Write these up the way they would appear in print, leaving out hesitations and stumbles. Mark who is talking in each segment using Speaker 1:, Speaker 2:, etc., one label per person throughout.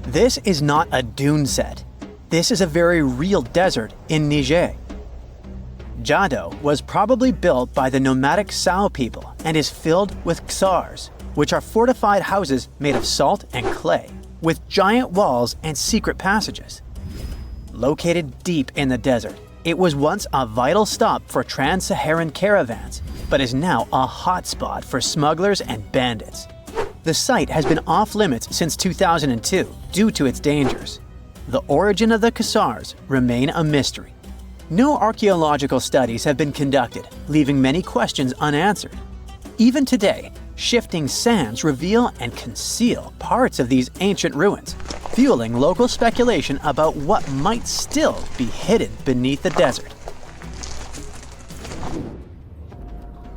Speaker 1: This is not a dune set. This is a very real desert in Niger. Jado was probably built by the nomadic Sao people and is filled with ksars, which are fortified houses made of salt and clay, with giant walls and secret passages. Located deep in the desert, it was once a vital stop for trans-Saharan caravans, but is now a hotspot for smugglers and bandits. The site has been off-limits since 2002 due to its dangers. The origin of the ksars remain a mystery. No archaeological studies have been conducted, leaving many questions unanswered. Even today, shifting sands reveal and conceal parts of these ancient ruins, fueling local speculation about what might still be hidden beneath the desert.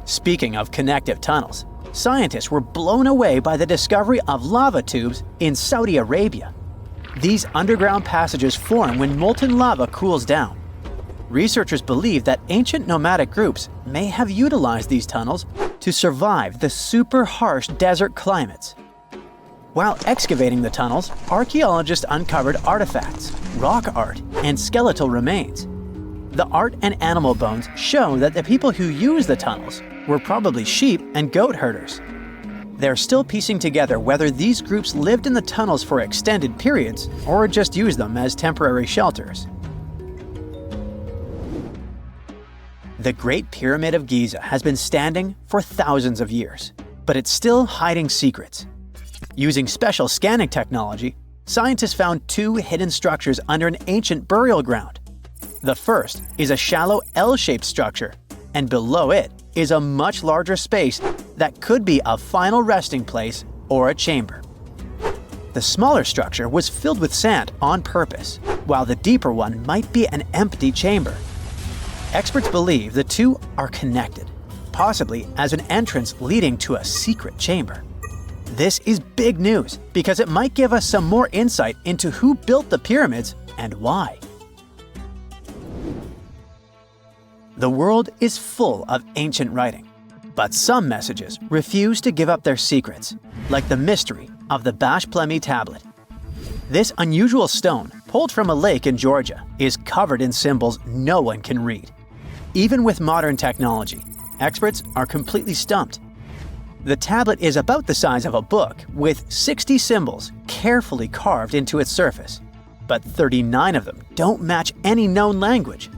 Speaker 1: Speaking of connective tunnels, scientists were blown away by the discovery of lava tubes in Saudi Arabia. These underground passages form when molten lava cools down. Researchers believe that ancient nomadic groups may have utilized these tunnels to survive the super harsh desert climates. While excavating the tunnels, archaeologists uncovered artifacts, rock art, and skeletal remains. The art and animal bones show that the people who used the tunnels were probably sheep and goat herders. They're still piecing together whether these groups lived in the tunnels for extended periods or just used them as temporary shelters. The Great Pyramid of Giza has been standing for thousands of years, but it's still hiding secrets. Using special scanning technology, scientists found two hidden structures under an ancient burial ground. The first is a shallow L-shaped structure, and below it is a much larger space that could be a final resting place or a chamber. The smaller structure was filled with sand on purpose, while the deeper one might be an empty chamber. Experts believe the two are connected, possibly as an entrance leading to a secret chamber. This is big news because it might give us some more insight into who built the pyramids and why. The world is full of ancient writing, but some messages refuse to give up their secrets, like the mystery of the Bashplemi tablet. This unusual stone, pulled from a lake in Georgia, is covered in symbols no one can read. Even with modern technology, experts are completely stumped. The tablet is about the size of a book, with 60 symbols carefully carved into its surface, but 39 of them don't match any known language.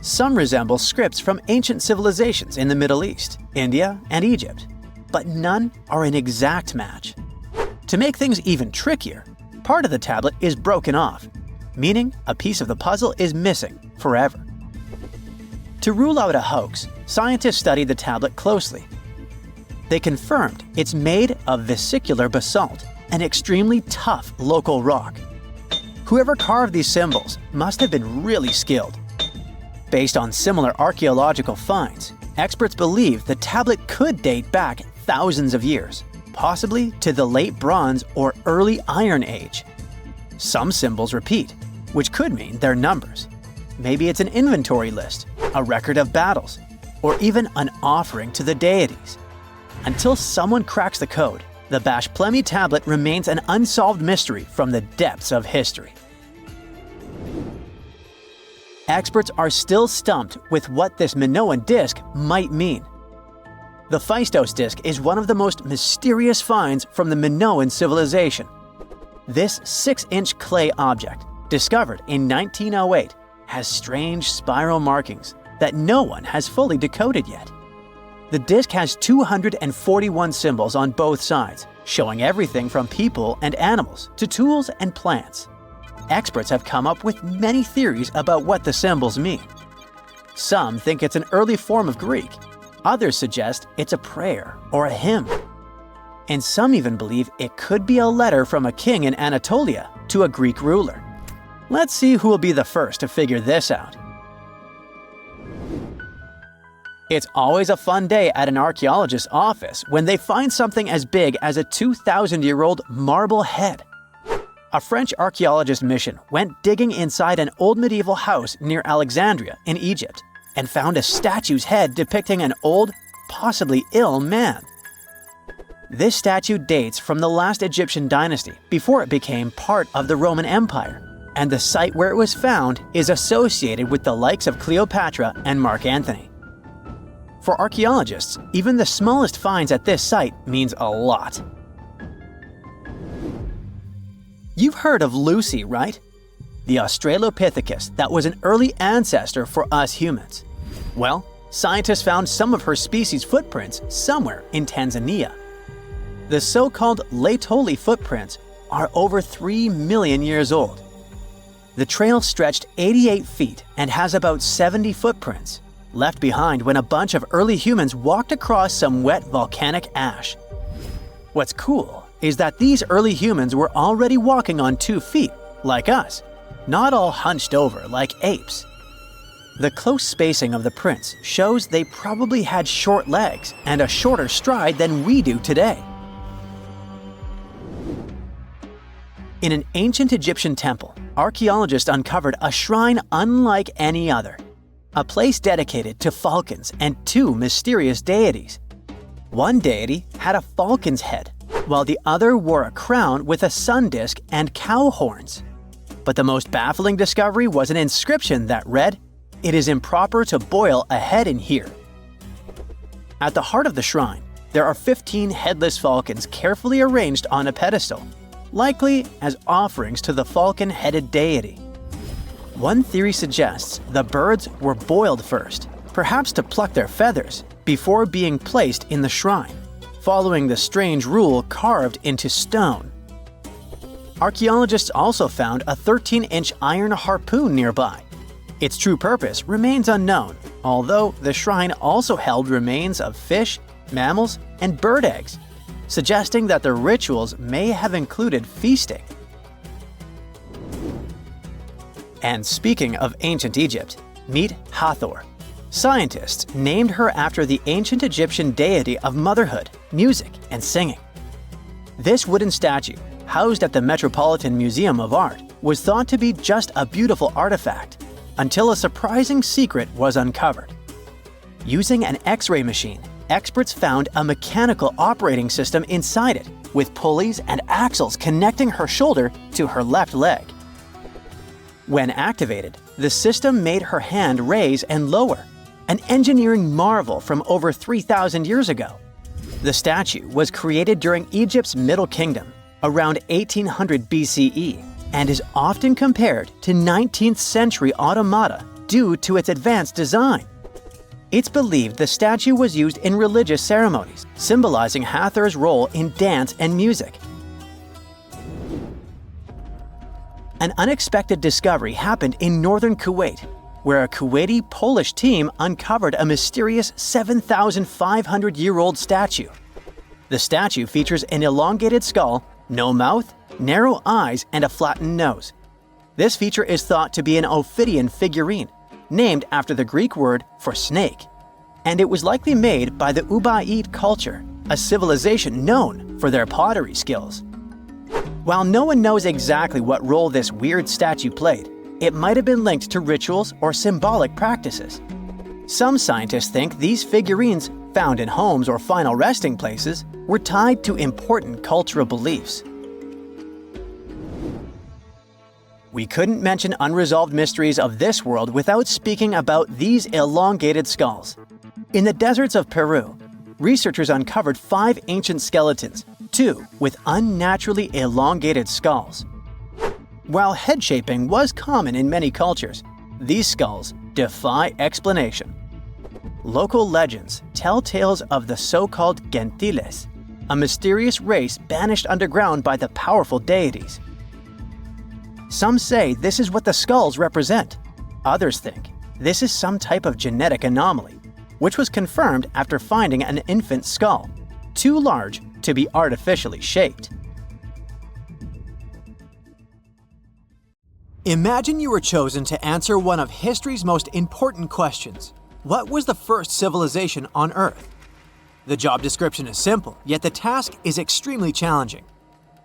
Speaker 1: Some resemble scripts from ancient civilizations in the Middle East, India, and Egypt, but none are an exact match. To make things even trickier, part of the tablet is broken off, meaning a piece of the puzzle is missing forever. To rule out a hoax, scientists studied the tablet closely. They confirmed it's made of vesicular basalt, an extremely tough local rock. Whoever carved these symbols must have been really skilled. Based on similar archaeological finds, experts believe the tablet could date back thousands of years, possibly to the late Bronze or early Iron Age. Some symbols repeat, which could mean they're numbers. Maybe it's an inventory list, a record of battles, or even an offering to the deities. Until someone cracks the code, the Bashplemi tablet remains an unsolved mystery from the depths of history. Experts are still stumped with what this Minoan disc might mean. The Phaistos disc is one of the most mysterious finds from the Minoan civilization. This 6-inch clay object, discovered in 1908, has strange spiral markings that no one has fully decoded yet. The disc has 241 symbols on both sides, showing everything from people and animals to tools and plants. Experts have come up with many theories about what the symbols mean. Some think it's an early form of Greek. Others suggest it's a prayer or a hymn. And some even believe it could be a letter from a king in Anatolia to a Greek ruler. Let's see who will be the first to figure this out. It's always a fun day at an archaeologist's office when they find something as big as a 2,000-year-old marble head. A French archaeologist mission went digging inside an old medieval house near Alexandria in Egypt and found a statue's head depicting an old, possibly ill man. This statue dates from the last Egyptian dynasty before it became part of the Roman Empire, and the site where it was found is associated with the likes of Cleopatra and Mark Antony. For archaeologists, even the smallest finds at this site means a lot. You've heard of Lucy, right? The Australopithecus that was an early ancestor for us humans. Well, scientists found some of her species' footprints somewhere in Tanzania. The so-called Laetoli footprints are over 3 million years old. The trail stretched 88 feet and has about 70 footprints, left behind when a bunch of early humans walked across some wet volcanic ash. What's cool is that these early humans were already walking on 2 feet, like us, not all hunched over like apes. The close spacing of the prints shows they probably had short legs and a shorter stride than we do today. In an ancient Egyptian temple, archaeologists uncovered a shrine unlike any other, a place dedicated to falcons and 2 mysterious deities. One deity had a falcon's head, while the other wore a crown with a sun disk and cow horns. But the most baffling discovery was an inscription that read, "It is improper to boil a head in here." At the heart of the shrine, there are 15 headless falcons carefully arranged on a pedestal, likely as offerings to the falcon-headed deity. One theory suggests the birds were boiled first, perhaps to pluck their feathers, before being placed in the shrine, following the strange rule carved into stone. Archaeologists also found a 13-inch iron harpoon nearby. Its true purpose remains unknown, although the shrine also held remains of fish, mammals, and bird eggs, suggesting that the rituals may have included feasting. And speaking of ancient Egypt, meet Hathor. Scientists named her after the ancient Egyptian deity of motherhood, music, and singing. This wooden statue, housed at the Metropolitan Museum of Art, was thought to be just a beautiful artifact, until a surprising secret was uncovered. Using an X-ray machine, experts found a mechanical operating system inside it, with pulleys and axles connecting her shoulder to her left leg. When activated, the system made her hand raise and lower, an engineering marvel from over 3,000 years ago. The statue was created during Egypt's Middle Kingdom, around 1800 BCE, and is often compared to 19th century automata due to its advanced design. It's believed the statue was used in religious ceremonies, symbolizing Hathor's role in dance and music. An unexpected discovery happened in northern Kuwait, where a Kuwaiti-Polish team uncovered a mysterious 7,500-year-old statue. The statue features an elongated skull, no mouth, narrow eyes, and a flattened nose. This feature is thought to be an Ophidian figurine, named after the Greek word for snake, and it was likely made by the Ubaid culture, a civilization known for their pottery skills. While no one knows exactly what role this weird statue played, it might have been linked to rituals or symbolic practices. Some scientists think these figurines, found in homes or final resting places, were tied to important cultural beliefs. We couldn't mention unresolved mysteries of this world without speaking about these elongated skulls. In the deserts of Peru, researchers uncovered 5 ancient skeletons, 2 with unnaturally elongated skulls. While head shaping was common in many cultures, these skulls defy explanation. Local legends tell tales of the so-called Gentiles, a mysterious race banished underground by the powerful deities. Some say this is what the skulls represent. Others think this is some type of genetic anomaly, which was confirmed after finding an infant skull, too large to be artificially shaped. Imagine you were chosen to answer one of history's most important questions. What was the first civilization on Earth? The job description is simple, yet the task is extremely challenging.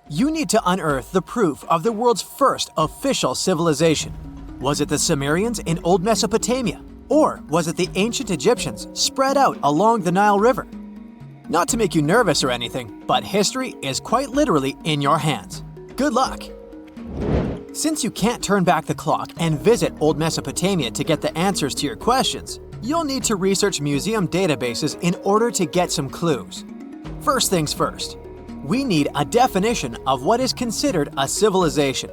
Speaker 1: You need to unearth the proof of the world's first official civilization. Was it the Sumerians in Old Mesopotamia? Or was it the ancient Egyptians spread out along the Nile River? Not to make you nervous or anything, but history is quite literally in your hands. Good luck! Since you can't turn back the clock and visit old Mesopotamia to get the answers to your questions, you'll need to research museum databases in order to get some clues. First things first, we need a definition of what is considered a civilization.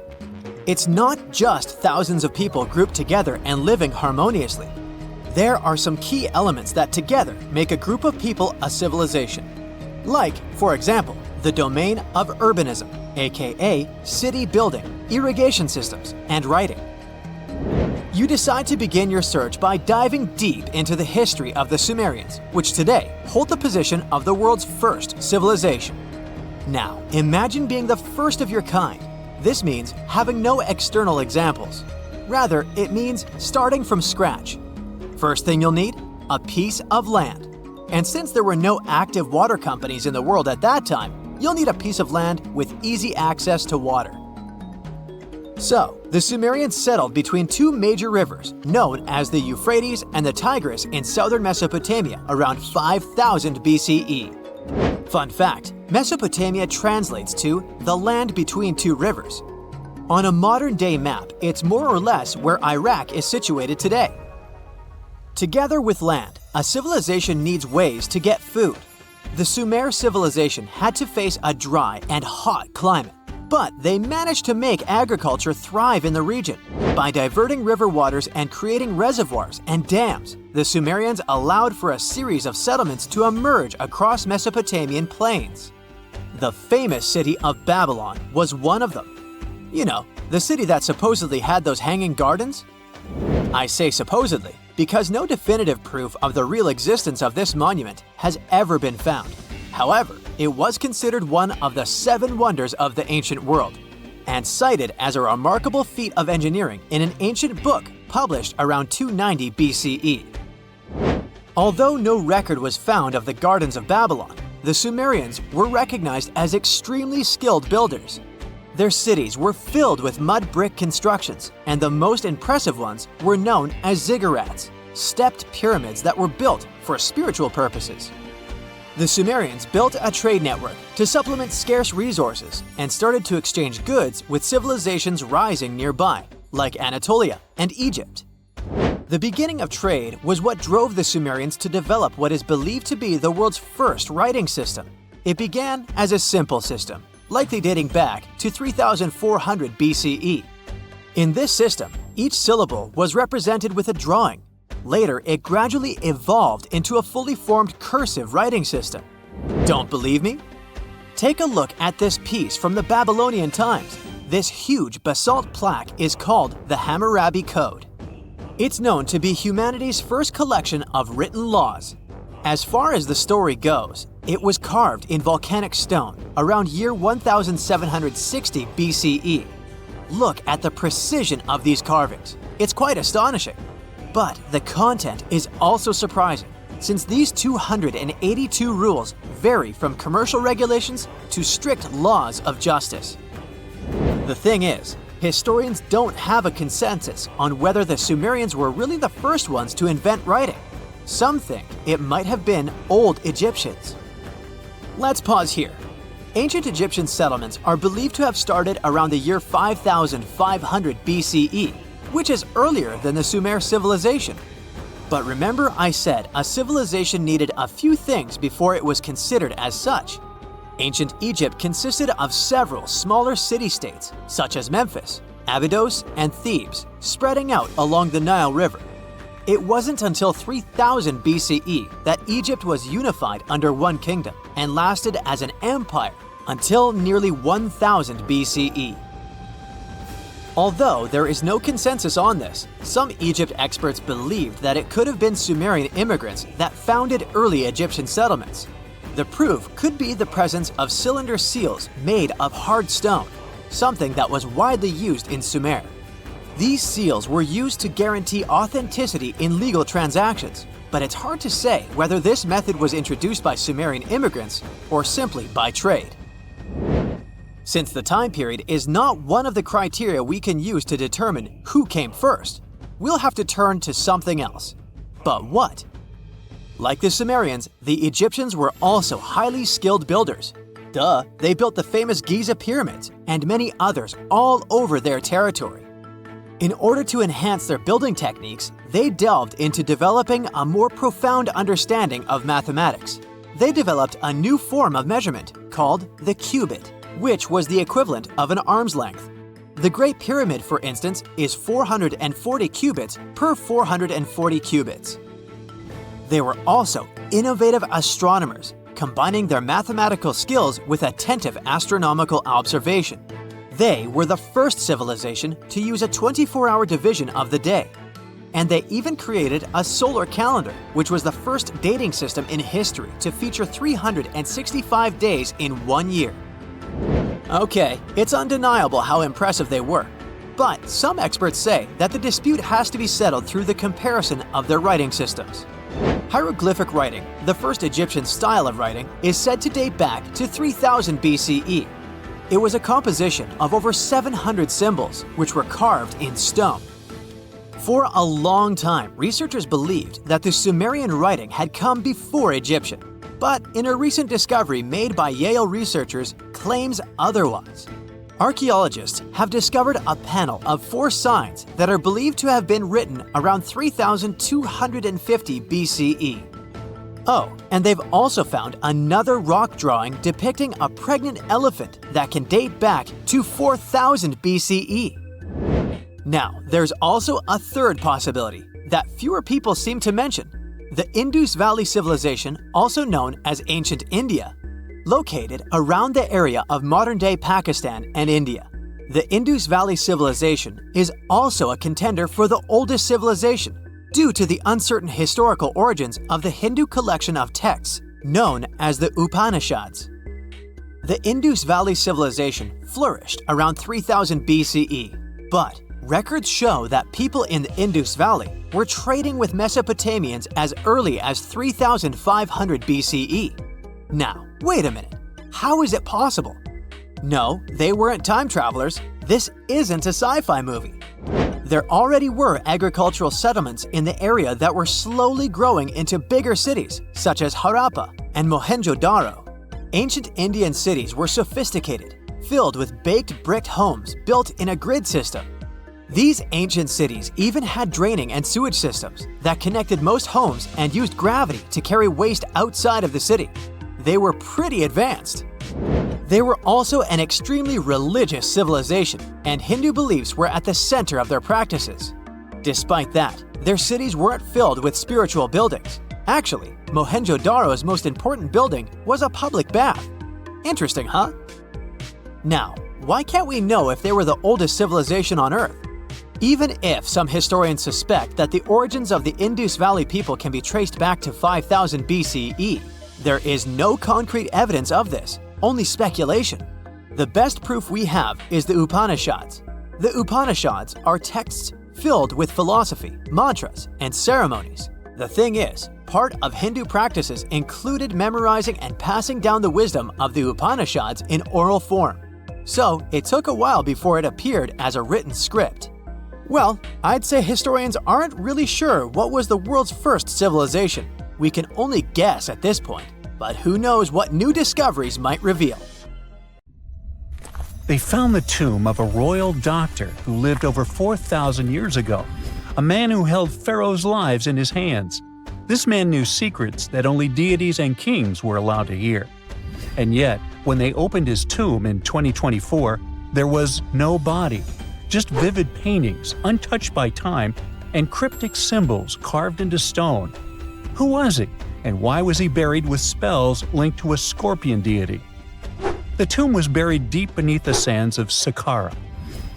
Speaker 1: It's not just thousands of people grouped together and living harmoniously. There are some key elements that together make a group of people a civilization. Like, for example, the domain of urbanism, aka city building, irrigation systems, and writing. You decide to begin your search by diving deep into the history of the Sumerians, which today hold the position of the world's first civilization. Now, imagine being the first of your kind. This means having no external examples. Rather, it means starting from scratch. First thing you'll need? A piece of land. And since there were no active water companies in the world at that time, you'll need a piece of land with easy access to water. So, the Sumerians settled between two major rivers, known as the Euphrates and the Tigris in southern Mesopotamia around 5000 BCE. Fun fact, Mesopotamia translates to the land between two rivers. On a modern-day map, it's more or less where Iraq is situated today. Together with land, a civilization needs ways to get food. The Sumer civilization had to face a dry and hot climate, but they managed to make agriculture thrive in the region. By diverting river waters and creating reservoirs and dams, the Sumerians allowed for a series of settlements to emerge across Mesopotamian plains. The famous city of Babylon was one of them. You know, the city that supposedly had those hanging gardens? I say supposedly because no definitive proof of the real existence of this monument has ever been found. However, it was considered one of the 7 wonders of the ancient world, and cited as a remarkable feat of engineering in an ancient book published around 290 BCE. Although no record was found of the Gardens of Babylon, the Sumerians were recognized as extremely skilled builders. Their cities were filled with mud brick constructions, and the most impressive ones were known as ziggurats, stepped pyramids that were built for spiritual purposes. The Sumerians built a trade network to supplement scarce resources and started to exchange goods with civilizations rising nearby, like Anatolia and Egypt. The beginning of trade was what drove the Sumerians to develop what is believed to be the world's first writing system. It began as a simple system, likely dating back to 3400 BCE. In this system, each syllable was represented with a drawing. Later, it gradually evolved into a fully formed cursive writing system. Don't believe me? Take a look at this piece from the Babylonian times. This huge basalt plaque is called the Hammurabi Code. It's known to be humanity's first collection of written laws. As far as the story goes, it was carved in volcanic stone around year 1760 BCE. Look at the precision of these carvings. It's quite astonishing. But the content is also surprising, since these 282 rules vary from commercial regulations to strict laws of justice. The thing is, historians don't have a consensus on whether the Sumerians were really the first ones to invent writing. Some think it might have been old Egyptians. Let's pause here. Ancient Egyptian settlements are believed to have started around the year 5500 BCE, which is earlier than the Sumer civilization. But remember I said a civilization needed a few things before it was considered as such. Ancient Egypt consisted of several smaller city-states, such as Memphis, Abydos, and Thebes, spreading out along the Nile River. It wasn't until 3000 BCE that Egypt was unified under one kingdom and lasted as an empire until nearly 1000 BCE. Although there is no consensus on this, some Egypt experts believed that it could have been Sumerian immigrants that founded early Egyptian settlements. The proof could be the presence of cylinder seals made of hard stone, something that was widely used in Sumer. These seals were used to guarantee authenticity in legal transactions, but it's hard to say whether this method was introduced by Sumerian immigrants or simply by trade. Since the time period is not one of the criteria we can use to determine who came first, we'll have to turn to something else. But what? Like the Sumerians, the Egyptians were also highly skilled builders. Duh, they built the famous Giza pyramids and many others all over their territory. In order to enhance their building techniques, they delved into developing a more profound understanding of mathematics. They developed a new form of measurement called the cubit, which was the equivalent of an arm's length. The Great Pyramid, for instance, is 440 cubits per 440 cubits. They were also innovative astronomers, combining their mathematical skills with attentive astronomical observation. They were the first civilization to use a 24-hour division of the day. And they even created a solar calendar, which was the first dating system in history to feature 365 days in 1 year. Okay, it's undeniable how impressive they were. But some experts say that the dispute has to be settled through the comparison of their writing systems. Hieroglyphic writing, the first Egyptian style of writing, is said to date back to 3000 BCE. It was a composition of over 700 symbols, which were carved in stone. For a long time, researchers believed that the Sumerian writing had come before Egyptian, but in a recent discovery made by Yale researchers claims otherwise. Archaeologists have discovered a panel of 4 signs that are believed to have been written around 3250 BCE. Oh, and they've also found another rock drawing depicting a pregnant elephant that can date back to 4000 BCE. Now, there's also a third possibility that fewer people seem to mention: the Indus Valley civilization, also known as Ancient India, located around the area of modern-day Pakistan and India. The Indus Valley civilization is also a contender for the oldest civilization, due to the uncertain historical origins of the Hindu collection of texts known as the Upanishads. The Indus Valley civilization flourished around 3000 BCE, but records show that people in the Indus Valley were trading with Mesopotamians as early as 3500 BCE. Now, wait a minute. How is it possible? No, they weren't time travelers. This isn't a sci-fi movie. There already were agricultural settlements in the area that were slowly growing into bigger cities, such as Harappa and Mohenjo-daro. Ancient Indian cities were sophisticated, filled with baked brick homes built in a grid system. These ancient cities even had draining and sewage systems that connected most homes and used gravity to carry waste outside of the city. They were pretty advanced. They were also an extremely religious civilization, and Hindu beliefs were at the center of their practices. Despite that, their cities weren't filled with spiritual buildings. Actually, Mohenjo-daro's most important building was a public bath. Interesting, huh? Now, why can't we know if they were the oldest civilization on Earth? Even if some historians suspect that the origins of the Indus Valley people can be traced back to 5000 BCE, there is no concrete evidence of this, only speculation. The best proof we have is the Upanishads. The Upanishads are texts filled with philosophy, mantras, and ceremonies. The thing is, part of Hindu practices included memorizing and passing down the wisdom of the Upanishads in oral form. So it took a while before it appeared as a written script. Well, I'd say historians aren't really sure what was the world's first civilization. We can only guess at this point, but who knows what new discoveries might reveal.
Speaker 2: They found the tomb of a royal doctor who lived over 4,000 years ago, a man who held pharaohs' lives in his hands. This man knew secrets that only deities and kings were allowed to hear. And yet, when they opened his tomb in 2024, there was no body, just vivid paintings untouched by time and cryptic symbols carved into stone. Who was he, and why was he buried with spells linked to a scorpion deity? The tomb was buried deep beneath the sands of Saqqara.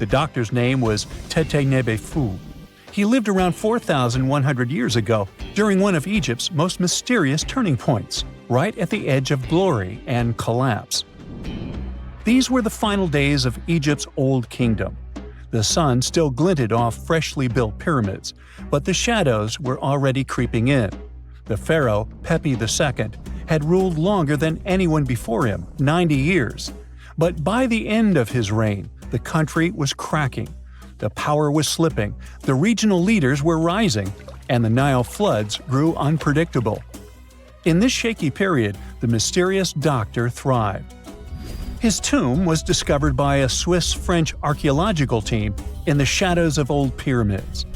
Speaker 2: The doctor's name was Teti Nebu. He lived around 4,100 years ago, during one of Egypt's most mysterious turning points, right at the edge of glory and collapse. These were the final days of Egypt's Old Kingdom. The sun still glinted off freshly built pyramids, but the shadows were already creeping in. The pharaoh, Pepi II, had ruled longer than anyone before him, 90 years. But by the end of his reign, the country was cracking. The power was slipping, the regional leaders were rising, and the Nile floods grew unpredictable. In this shaky period, the mysterious doctor thrived. His tomb was discovered by a Swiss-French archaeological team in the shadows of old pyramids.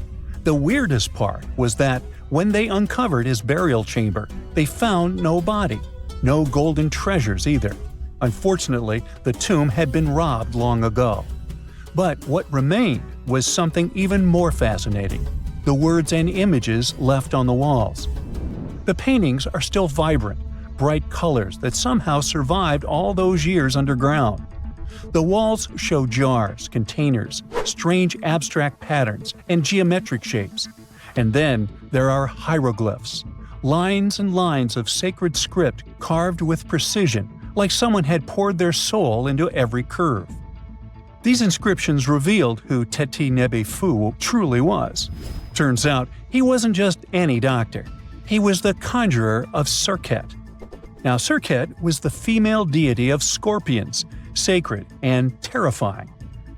Speaker 2: The weirdest part was that when they uncovered his burial chamber, they found no body, no golden treasures either. Unfortunately, the tomb had been robbed long ago. But what remained was something even more fascinating: the words and images left on the walls. The paintings are still vibrant, bright colors that somehow survived all those years underground. The walls show jars, containers, strange abstract patterns, and geometric shapes. And then there are hieroglyphs, lines and lines of sacred script carved with precision, like someone had poured their soul into every curve. These inscriptions revealed who Teti Nebu truly was. Turns out, he wasn't just any doctor. He was the conjurer of Serket. Now, Serket was the female deity of scorpions, sacred and terrifying.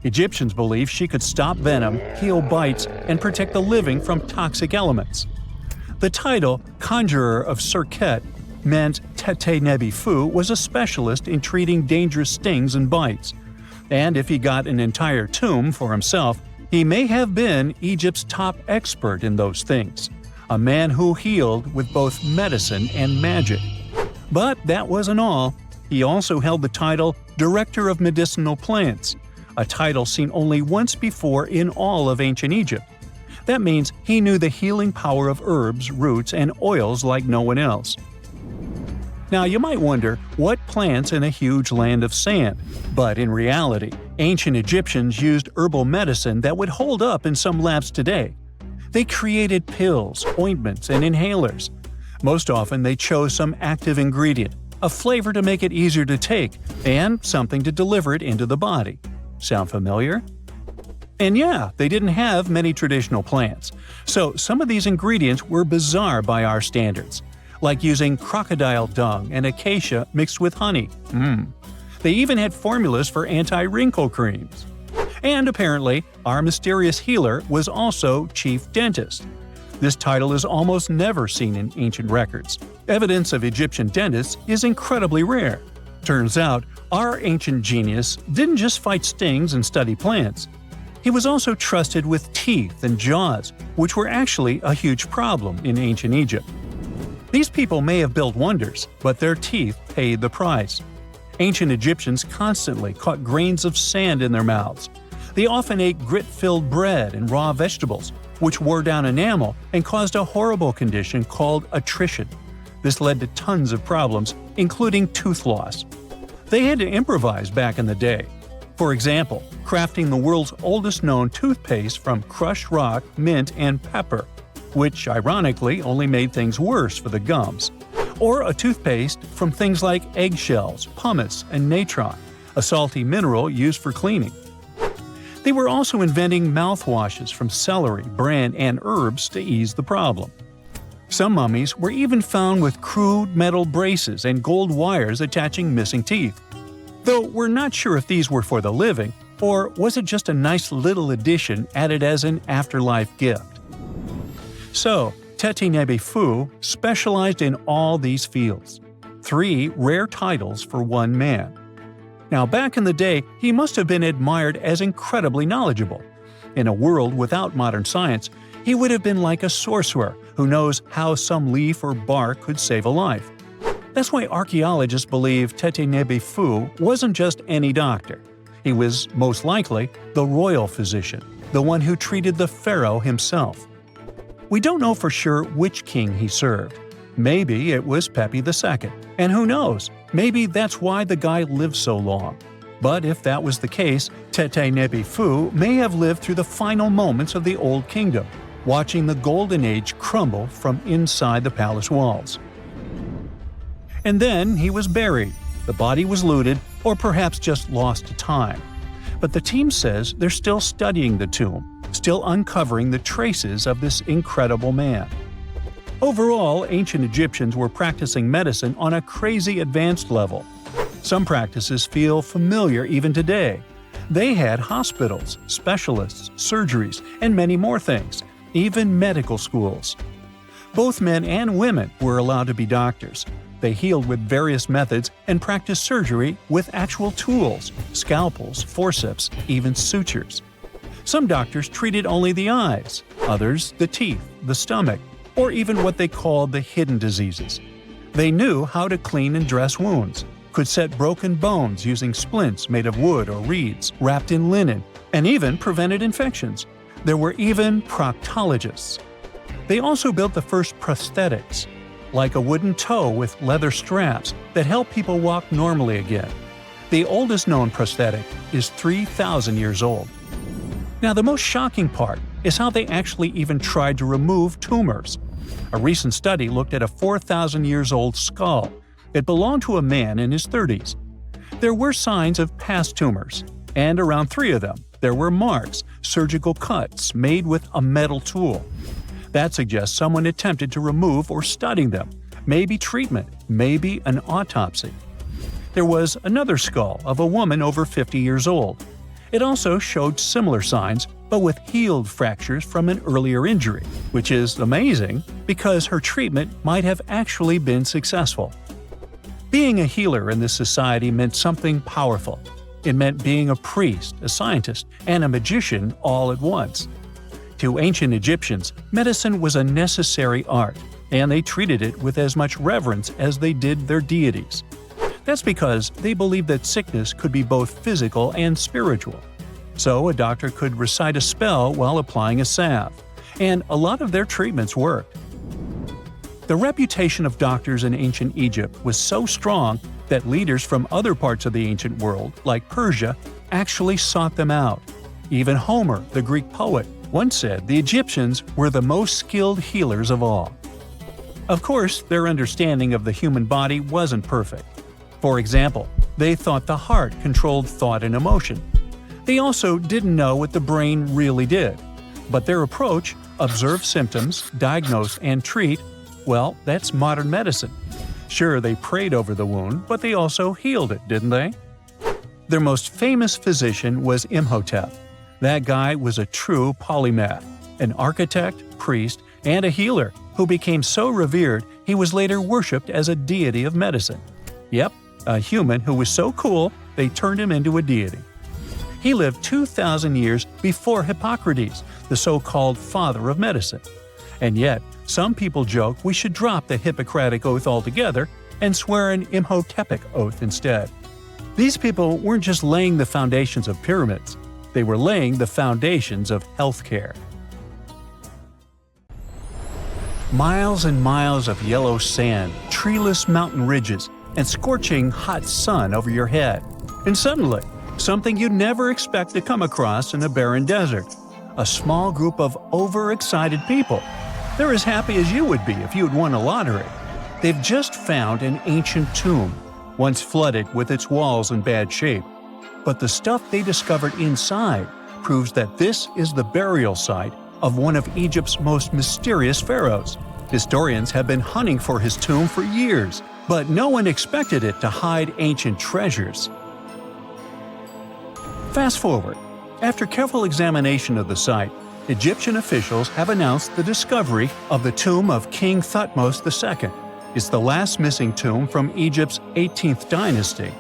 Speaker 2: Egyptians believed she could stop venom, heal bites, and protect the living from toxic elements. The title, Conjurer of Serket, meant Teti Nebu was a specialist in treating dangerous stings and bites. And if he got an entire tomb for himself, he may have been Egypt's top expert in those things, a man who healed with both medicine and magic. But that wasn't all. He also held the title Director of Medicinal Plants, a title seen only once before in all of ancient Egypt. That means he knew the healing power of herbs, roots, and oils like no one else. Now, you might wonder, what plants in a huge land of sand? But in reality, ancient Egyptians used herbal medicine that would hold up in some labs today. They created pills, ointments, and inhalers. Most often, they chose some active ingredient, a flavor to make it easier to take, and something to deliver it into the body. Sound familiar? And yeah, they didn't have many traditional plants, so some of these ingredients were bizarre by our standards, like using crocodile dung and acacia mixed with honey. They even had formulas for anti-wrinkle creams. And apparently, our mysterious healer was also chief dentist. This title is almost never seen in ancient records. Evidence of Egyptian dentists is incredibly rare. Turns out, our ancient genius didn't just fight stings and study plants. He was also trusted with teeth and jaws, which were actually a huge problem in ancient Egypt. These people may have built wonders, but their teeth paid the price. Ancient Egyptians constantly caught grains of sand in their mouths. They often ate grit-filled bread and raw vegetables, which wore down enamel and caused a horrible condition called attrition. This led to tons of problems, including tooth loss. They had to improvise back in the day. For example, crafting the world's oldest known toothpaste from crushed rock, mint, and pepper, which ironically only made things worse for the gums. Or a toothpaste from things like eggshells, pumice, and natron, a salty mineral used for cleaning. They were also inventing mouthwashes from celery, bran, and herbs to ease the problem. Some mummies were even found with crude metal braces and gold wires attaching missing teeth. Though we're not sure if these were for the living, or was it just a nice little addition added as an afterlife gift. So, Teti Nebu specialized in all these fields. 3 rare titles for one man. Now, back in the day, he must have been admired as incredibly knowledgeable. In a world without modern science, he would have been like a sorcerer who knows how some leaf or bark could save a life. That's why archaeologists believe Teti Nebu wasn't just any doctor. He was, most likely, the royal physician, the one who treated the pharaoh himself. We don't know for sure which king he served. Maybe it was Pepi II, and who knows, maybe that's why the guy lived so long. But if that was the case, Teti Nebu may have lived through the final moments of the Old Kingdom, watching the Golden Age crumble from inside the palace walls. And then he was buried, the body was looted, or perhaps just lost to time. But the team says they're still studying the tomb, still uncovering the traces of this incredible man. Overall, ancient Egyptians were practicing medicine on a crazy advanced level. Some practices feel familiar even today. They had hospitals, specialists, surgeries, and many more things, even medical schools. Both men and women were allowed to be doctors. They healed with various methods and practiced surgery with actual tools, scalpels, forceps, even sutures. Some doctors treated only the eyes, others the teeth, the stomach, or even what they called the hidden diseases. They knew how to clean and dress wounds, could set broken bones using splints made of wood or reeds wrapped in linen, and even prevented infections. There were even proctologists. They also built the first prosthetics, like a wooden toe with leather straps that help people walk normally again. The oldest known prosthetic is 3,000 years old. Now, the most shocking part is how they actually even tried to remove tumors. A recent study looked at a 4,000 years old skull. It belonged to a man in his 30s. There were signs of past tumors, and around 3 of them, there were marks, surgical cuts made with a metal tool. That suggests someone attempted to remove or study them, maybe treatment, maybe an autopsy. There was another skull of a woman over 50 years old. It also showed similar signs, but with healed fractures from an earlier injury, which is amazing because her treatment might have actually been successful. Being a healer in this society meant something powerful. It meant being a priest, a scientist, and a magician all at once. To ancient Egyptians, medicine was a necessary art, and they treated it with as much reverence as they did their deities. That's because they believed that sickness could be both physical and spiritual. So a doctor could recite a spell while applying a salve, and a lot of their treatments worked. The reputation of doctors in ancient Egypt was so strong that leaders from other parts of the ancient world, like Persia, actually sought them out. Even Homer, the Greek poet, once said the Egyptians were the most skilled healers of all. Of course, their understanding of the human body wasn't perfect. For example, they thought the heart controlled thought and emotion. They also didn't know what the brain really did. But their approach, observe symptoms, diagnose, and treat, well, that's modern medicine. Sure, they prayed over the wound, but they also healed it, didn't they? Their most famous physician was Imhotep. That guy was a true polymath, an architect, priest, and a healer who became so revered he was later worshipped as a deity of medicine. Yep, a human who was so cool they turned him into a deity. He lived 2,000 years before Hippocrates, the so-called father of medicine. And yet, some people joke we should drop the Hippocratic Oath altogether and swear an Imhotepic oath instead. These people weren't just laying the foundations of pyramids, they were laying the foundations of healthcare. Miles and miles of yellow sand, treeless mountain ridges, and scorching hot sun over your head. And suddenly, something you'd never expect to come across in a barren desert. A small group of overexcited people. They're as happy as you would be if you'd won a lottery. They've just found an ancient tomb, once flooded with its walls in bad shape. But the stuff they discovered inside proves that this is the burial site of one of Egypt's most mysterious pharaohs. Historians have been hunting for his tomb for years, but no one expected it to hide ancient treasures. Fast forward. After careful examination of the site, Egyptian officials have announced the discovery of the tomb of King Thutmose II. It's the last missing tomb from Egypt's 18th dynasty.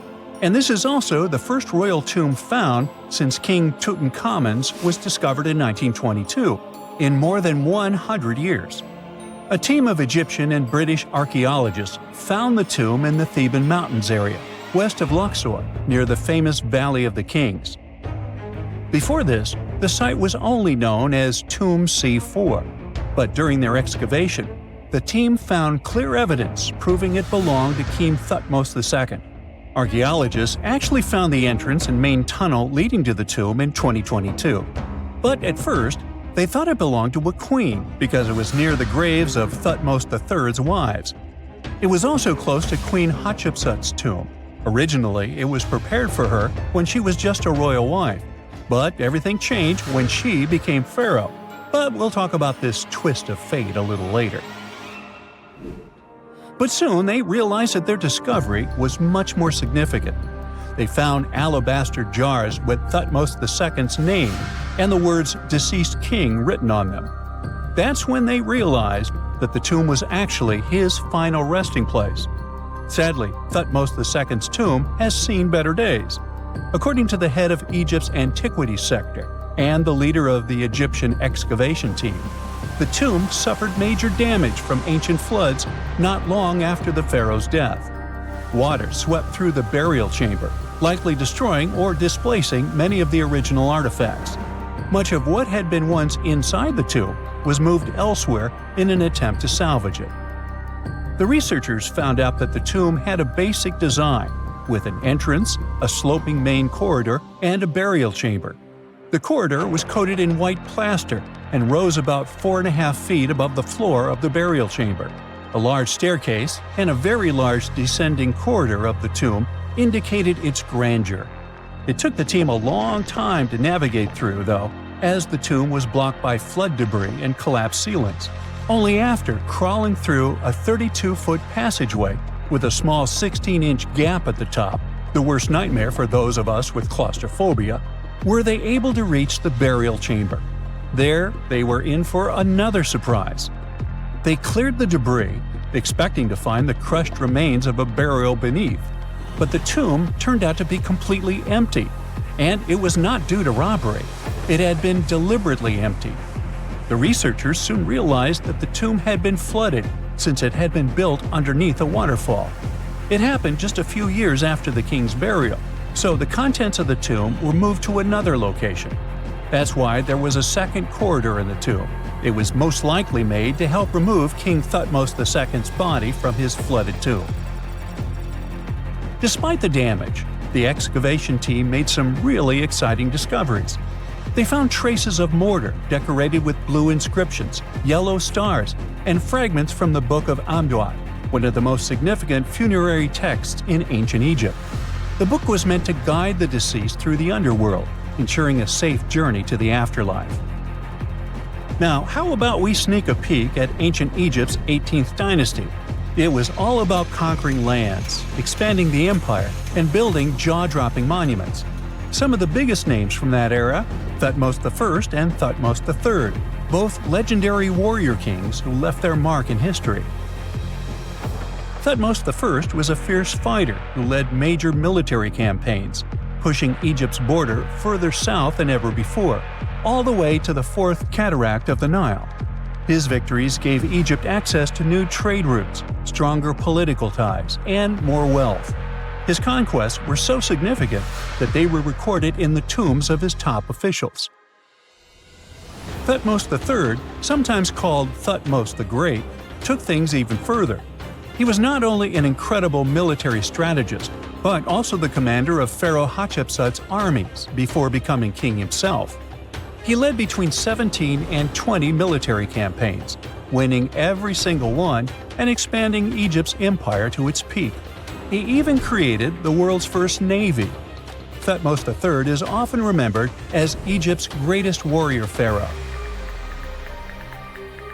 Speaker 2: And this is also the first royal tomb found since King Tutankhamun's was discovered in 1922, in more than 100 years. A team of Egyptian and British archaeologists found the tomb in the Theban Mountains area, west of Luxor, near the famous Valley of the Kings. Before this, the site was only known as Tomb C4, but during their excavation, the team found clear evidence proving it belonged to King Thutmose II. Archaeologists actually found the entrance and main tunnel leading to the tomb in 2022. But at first, they thought it belonged to a queen because it was near the graves of Thutmose III's wives. It was also close to Queen Hatshepsut's tomb. Originally, it was prepared for her when she was just a royal wife. But everything changed when she became pharaoh. But we'll talk about this twist of fate a little later. But soon they realized that their discovery was much more significant. They found alabaster jars with Thutmose II's name and the words "deceased king" written on them. That's when they realized that the tomb was actually his final resting place. Sadly, Thutmose II's tomb has seen better days. According to the head of Egypt's antiquities sector and the leader of the Egyptian excavation team, the tomb suffered major damage from ancient floods not long after the pharaoh's death. Water swept through the burial chamber, likely destroying or displacing many of the original artifacts. Much of what had been once inside the tomb was moved elsewhere in an attempt to salvage it. The researchers found out that the tomb had a basic design, with an entrance, a sloping main corridor, and a burial chamber. The corridor was coated in white plaster and rose about 4.5 feet above the floor of the burial chamber. A large staircase and a very large descending corridor of the tomb indicated its grandeur. It took the team a long time to navigate through, though, as the tomb was blocked by flood debris and collapsed ceilings. Only after crawling through a 32-foot passageway with a small 16-inch gap at the top, the worst nightmare for those of us with claustrophobia, were they able to reach the burial chamber. There, they were in for another surprise. They cleared the debris, expecting to find the crushed remains of a burial beneath. But the tomb turned out to be completely empty, and it was not due to robbery. It had been deliberately emptied. The researchers soon realized that the tomb had been flooded since it had been built underneath a waterfall. It happened just a few years after the king's burial, so the contents of the tomb were moved to another location. That's why there was a second corridor in the tomb. It was most likely made to help remove King Thutmose II's body from his flooded tomb. Despite the damage, the excavation team made some really exciting discoveries. They found traces of mortar decorated with blue inscriptions, yellow stars, and fragments from the Book of Amduat, one of the most significant funerary texts in ancient Egypt. The book was meant to guide the deceased through the underworld, ensuring a safe journey to the afterlife. Now, how about we sneak a peek at ancient Egypt's 18th dynasty? It was all about conquering lands, expanding the empire, and building jaw-dropping monuments. Some of the biggest names from that era, Thutmose I and Thutmose III, both legendary warrior kings who left their mark in history. Thutmose I was a fierce fighter who led major military campaigns, pushing Egypt's border further south than ever before, all the way to the fourth cataract of the Nile. His victories gave Egypt access to new trade routes, stronger political ties, and more wealth. His conquests were so significant that they were recorded in the tombs of his top officials. Thutmose III, sometimes called Thutmose the Great, took things even further. He was not only an incredible military strategist, but also the commander of Pharaoh Hatshepsut's armies before becoming king himself. He led between 17 and 20 military campaigns, winning every single one and expanding Egypt's empire to its peak. He even created the world's first navy. Thutmose III is often remembered as Egypt's greatest warrior pharaoh.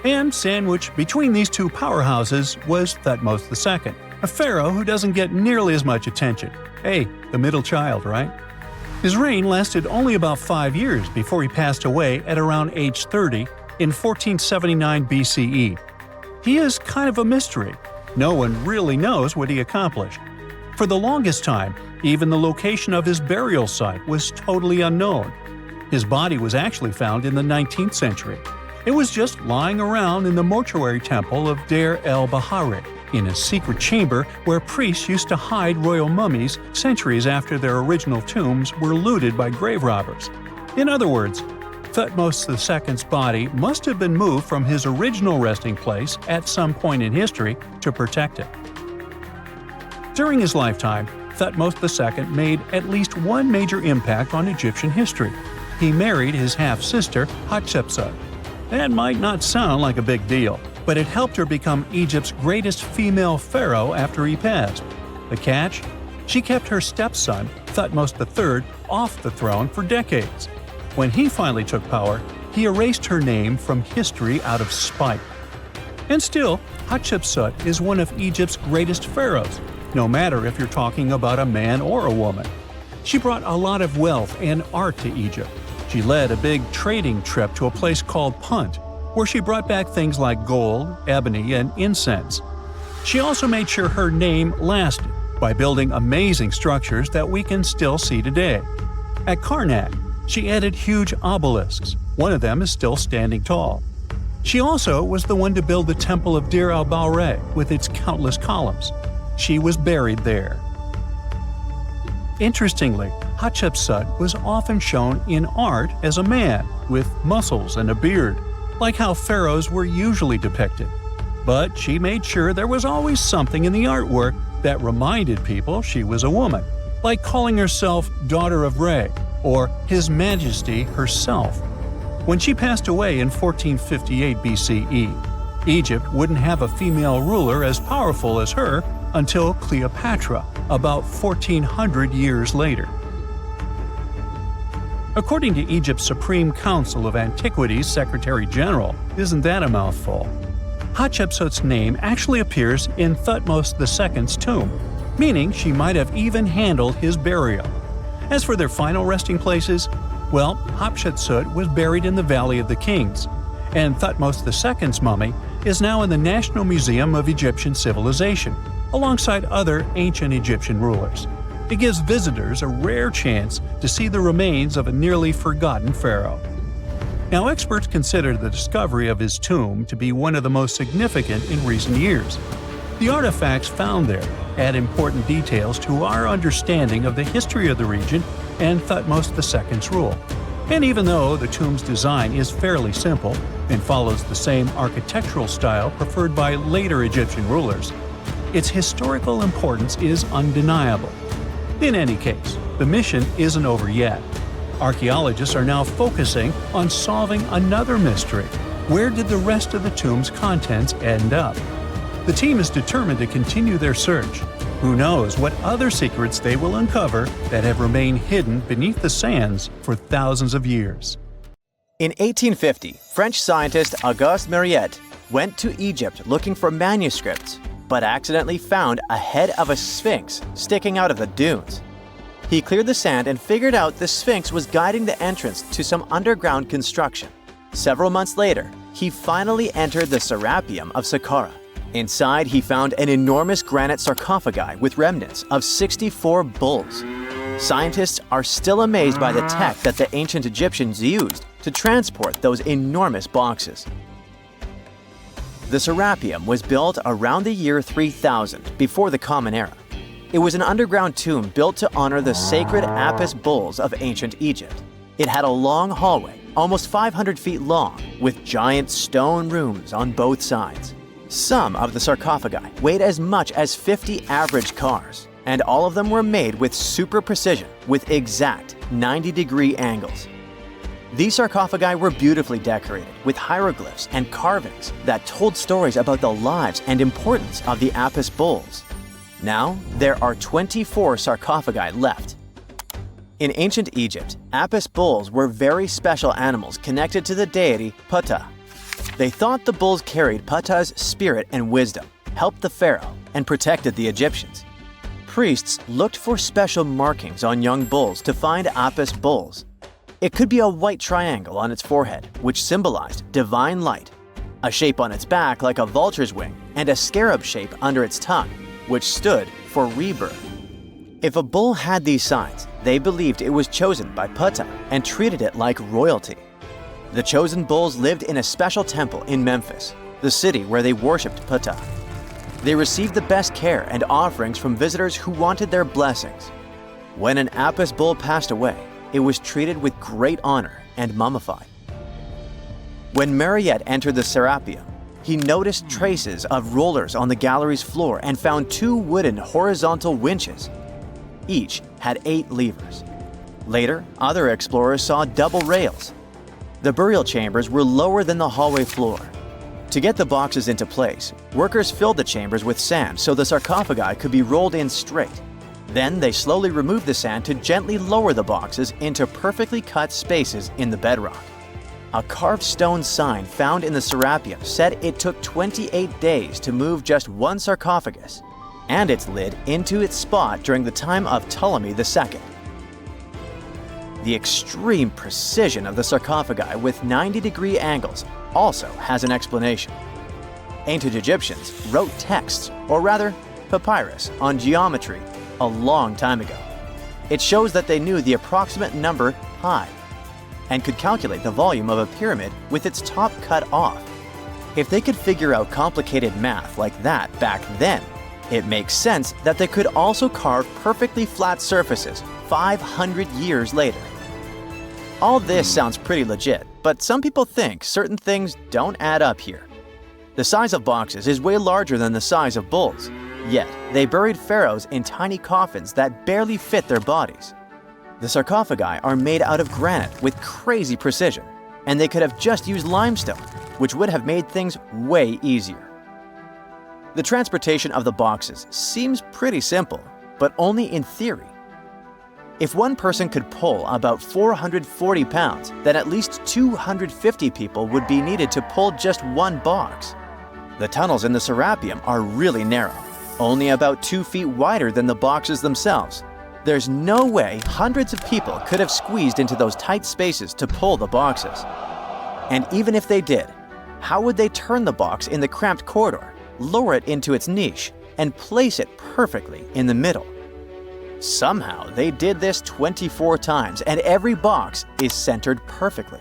Speaker 2: And sandwiched between these two powerhouses was Thutmose II, a pharaoh who doesn't get nearly as much attention. Hey, the middle child, right? His reign lasted only about 5 years before he passed away at around age 30 in 1479 BCE. He is kind of a mystery. No one really knows what he accomplished. For the longest time, even the location of his burial site was totally unknown. His body was actually found in the 19th century. It was just lying around in the mortuary temple of Deir el-Bahari, in a secret chamber where priests used to hide royal mummies centuries after their original tombs were looted by grave robbers. In other words, Thutmose II's body must have been moved from his original resting place at some point in history to protect it. During his lifetime, Thutmose II made at least one major impact on Egyptian history. He married his half-sister, Hatshepsut. That might not sound like a big deal, but it helped her become Egypt's greatest female pharaoh after he passed. The catch? She kept her stepson, Thutmose III, off the throne for decades. When he finally took power, he erased her name from history out of spite. And still, Hatshepsut is one of Egypt's greatest pharaohs, no matter if you're talking about a man or a woman. She brought a lot of wealth and art to Egypt. She led a big trading trip to a place called Punt, where she brought back things like gold, ebony, and incense. She also made sure her name lasted by building amazing structures that we can still see today. At Karnak, she added huge obelisks. One of them is still standing tall. She also was the one to build the Temple of Dir al-Bahre with its countless columns. She was buried there. Interestingly, Hatshepsut was often shown in art as a man with muscles and a beard, like how pharaohs were usually depicted. But she made sure there was always something in the artwork that reminded people she was a woman, like calling herself Daughter of Re or His Majesty herself. When she passed away in 1458 BCE, Egypt wouldn't have a female ruler as powerful as her until Cleopatra, about 1400 years later. According to Egypt's Supreme Council of Antiquities Secretary General, isn't that a mouthful? Hatshepsut's name actually appears in Thutmose II's tomb, meaning she might have even handled his burial. As for their final resting places, well, Hatshepsut was buried in the Valley of the Kings, and Thutmose II's mummy is now in the National Museum of Egyptian Civilization, alongside other ancient Egyptian rulers. It gives visitors a rare chance to see the remains of a nearly forgotten pharaoh. Now, experts consider the discovery of his tomb to be one of the most significant in recent years. The artifacts found there add important details to our understanding of the history of the region and Thutmose II's rule. And even though the tomb's design is fairly simple and follows the same architectural style preferred by later Egyptian rulers, its historical importance is undeniable. In any case, the mission isn't over yet. Archaeologists are now focusing on solving another mystery. Where did the rest of the tomb's contents end up? The team is determined to continue their search. Who knows what other secrets they will uncover that have remained hidden beneath the sands for thousands of years.
Speaker 1: In 1850, French scientist Auguste Mariette went to Egypt looking for manuscripts, but accidentally found a head of a sphinx sticking out of the dunes. He cleared the sand and figured out the Sphinx was guiding the entrance to some underground construction. Several months later, he finally entered the Serapeum of Saqqara. Inside, he found an enormous granite sarcophagi with remnants of 64 bulls. Scientists are still amazed by the tech that the ancient Egyptians used to transport those enormous boxes. The Serapeum was built around the year 3000 before the Common Era. It was an underground tomb built to honor the sacred Apis bulls of ancient Egypt. It had a long hallway, almost 500 feet long, with giant stone rooms on both sides. Some of the sarcophagi weighed as much as 50 average cars, and all of them were made with super precision, with exact 90-degree angles. These sarcophagi were beautifully decorated with hieroglyphs and carvings that told stories about the lives and importance of the Apis bulls. Now, there are 24 sarcophagi left. In ancient Egypt, Apis bulls were very special animals connected to the deity Ptah. They thought the bulls carried Ptah's spirit and wisdom, helped the pharaoh, and protected the Egyptians. Priests looked for special markings on young bulls to find Apis bulls. It could be a white triangle on its forehead, which symbolized divine light, a shape on its back like a vulture's wing, and a scarab shape under its tongue, which stood for rebirth. If a bull had these signs, they believed it was chosen by Ptah and treated it like royalty. The chosen bulls lived in a special temple in Memphis, the city where they worshipped Ptah. They received the best care and offerings from visitors who wanted their blessings. When an Apis bull passed away, it was treated with great honor and mummified. When Mariette entered the Serapeum, he noticed traces of rollers on the gallery's floor and found 2 wooden horizontal winches. Each had 8 levers. Later, other explorers saw double rails. The burial chambers were lower than the hallway floor. To get the boxes into place, workers filled the chambers with sand so the sarcophagi could be rolled in straight. Then they slowly removed the sand to gently lower the boxes into perfectly cut spaces in the bedrock. A carved stone sign found in the Serapeum said it took 28 days to move just one sarcophagus and its lid into its spot during the time of Ptolemy II. The extreme precision of the sarcophagi with 90-degree angles also has an explanation. Ancient Egyptians wrote texts, or rather, papyrus, on geometry a long time ago. It shows that they knew the approximate number pi and could calculate the volume of a pyramid with its top cut off. If they could figure out complicated math like that back then, it makes sense that they could also carve perfectly flat surfaces 500 years later. All this sounds pretty legit, but some people think certain things don't add up here. The size of boxes is way larger than the size of bulls, yet they buried pharaohs in tiny coffins that barely fit their bodies. The sarcophagi are made out of granite with crazy precision, and they could have just used limestone, which would have made things way easier. The transportation of the boxes seems pretty simple, but only in theory. If one person could pull about 440 pounds, then at least 250 people would be needed to pull just one box. The tunnels in the Serapeum are really narrow, only about 2 feet wider than the boxes themselves. There's no way hundreds of people could have squeezed into those tight spaces to pull the boxes. And even if they did, how would they turn the box in the cramped corridor, lower it into its niche, and place it perfectly in the middle? Somehow they did this 24 times, and every box is centered perfectly.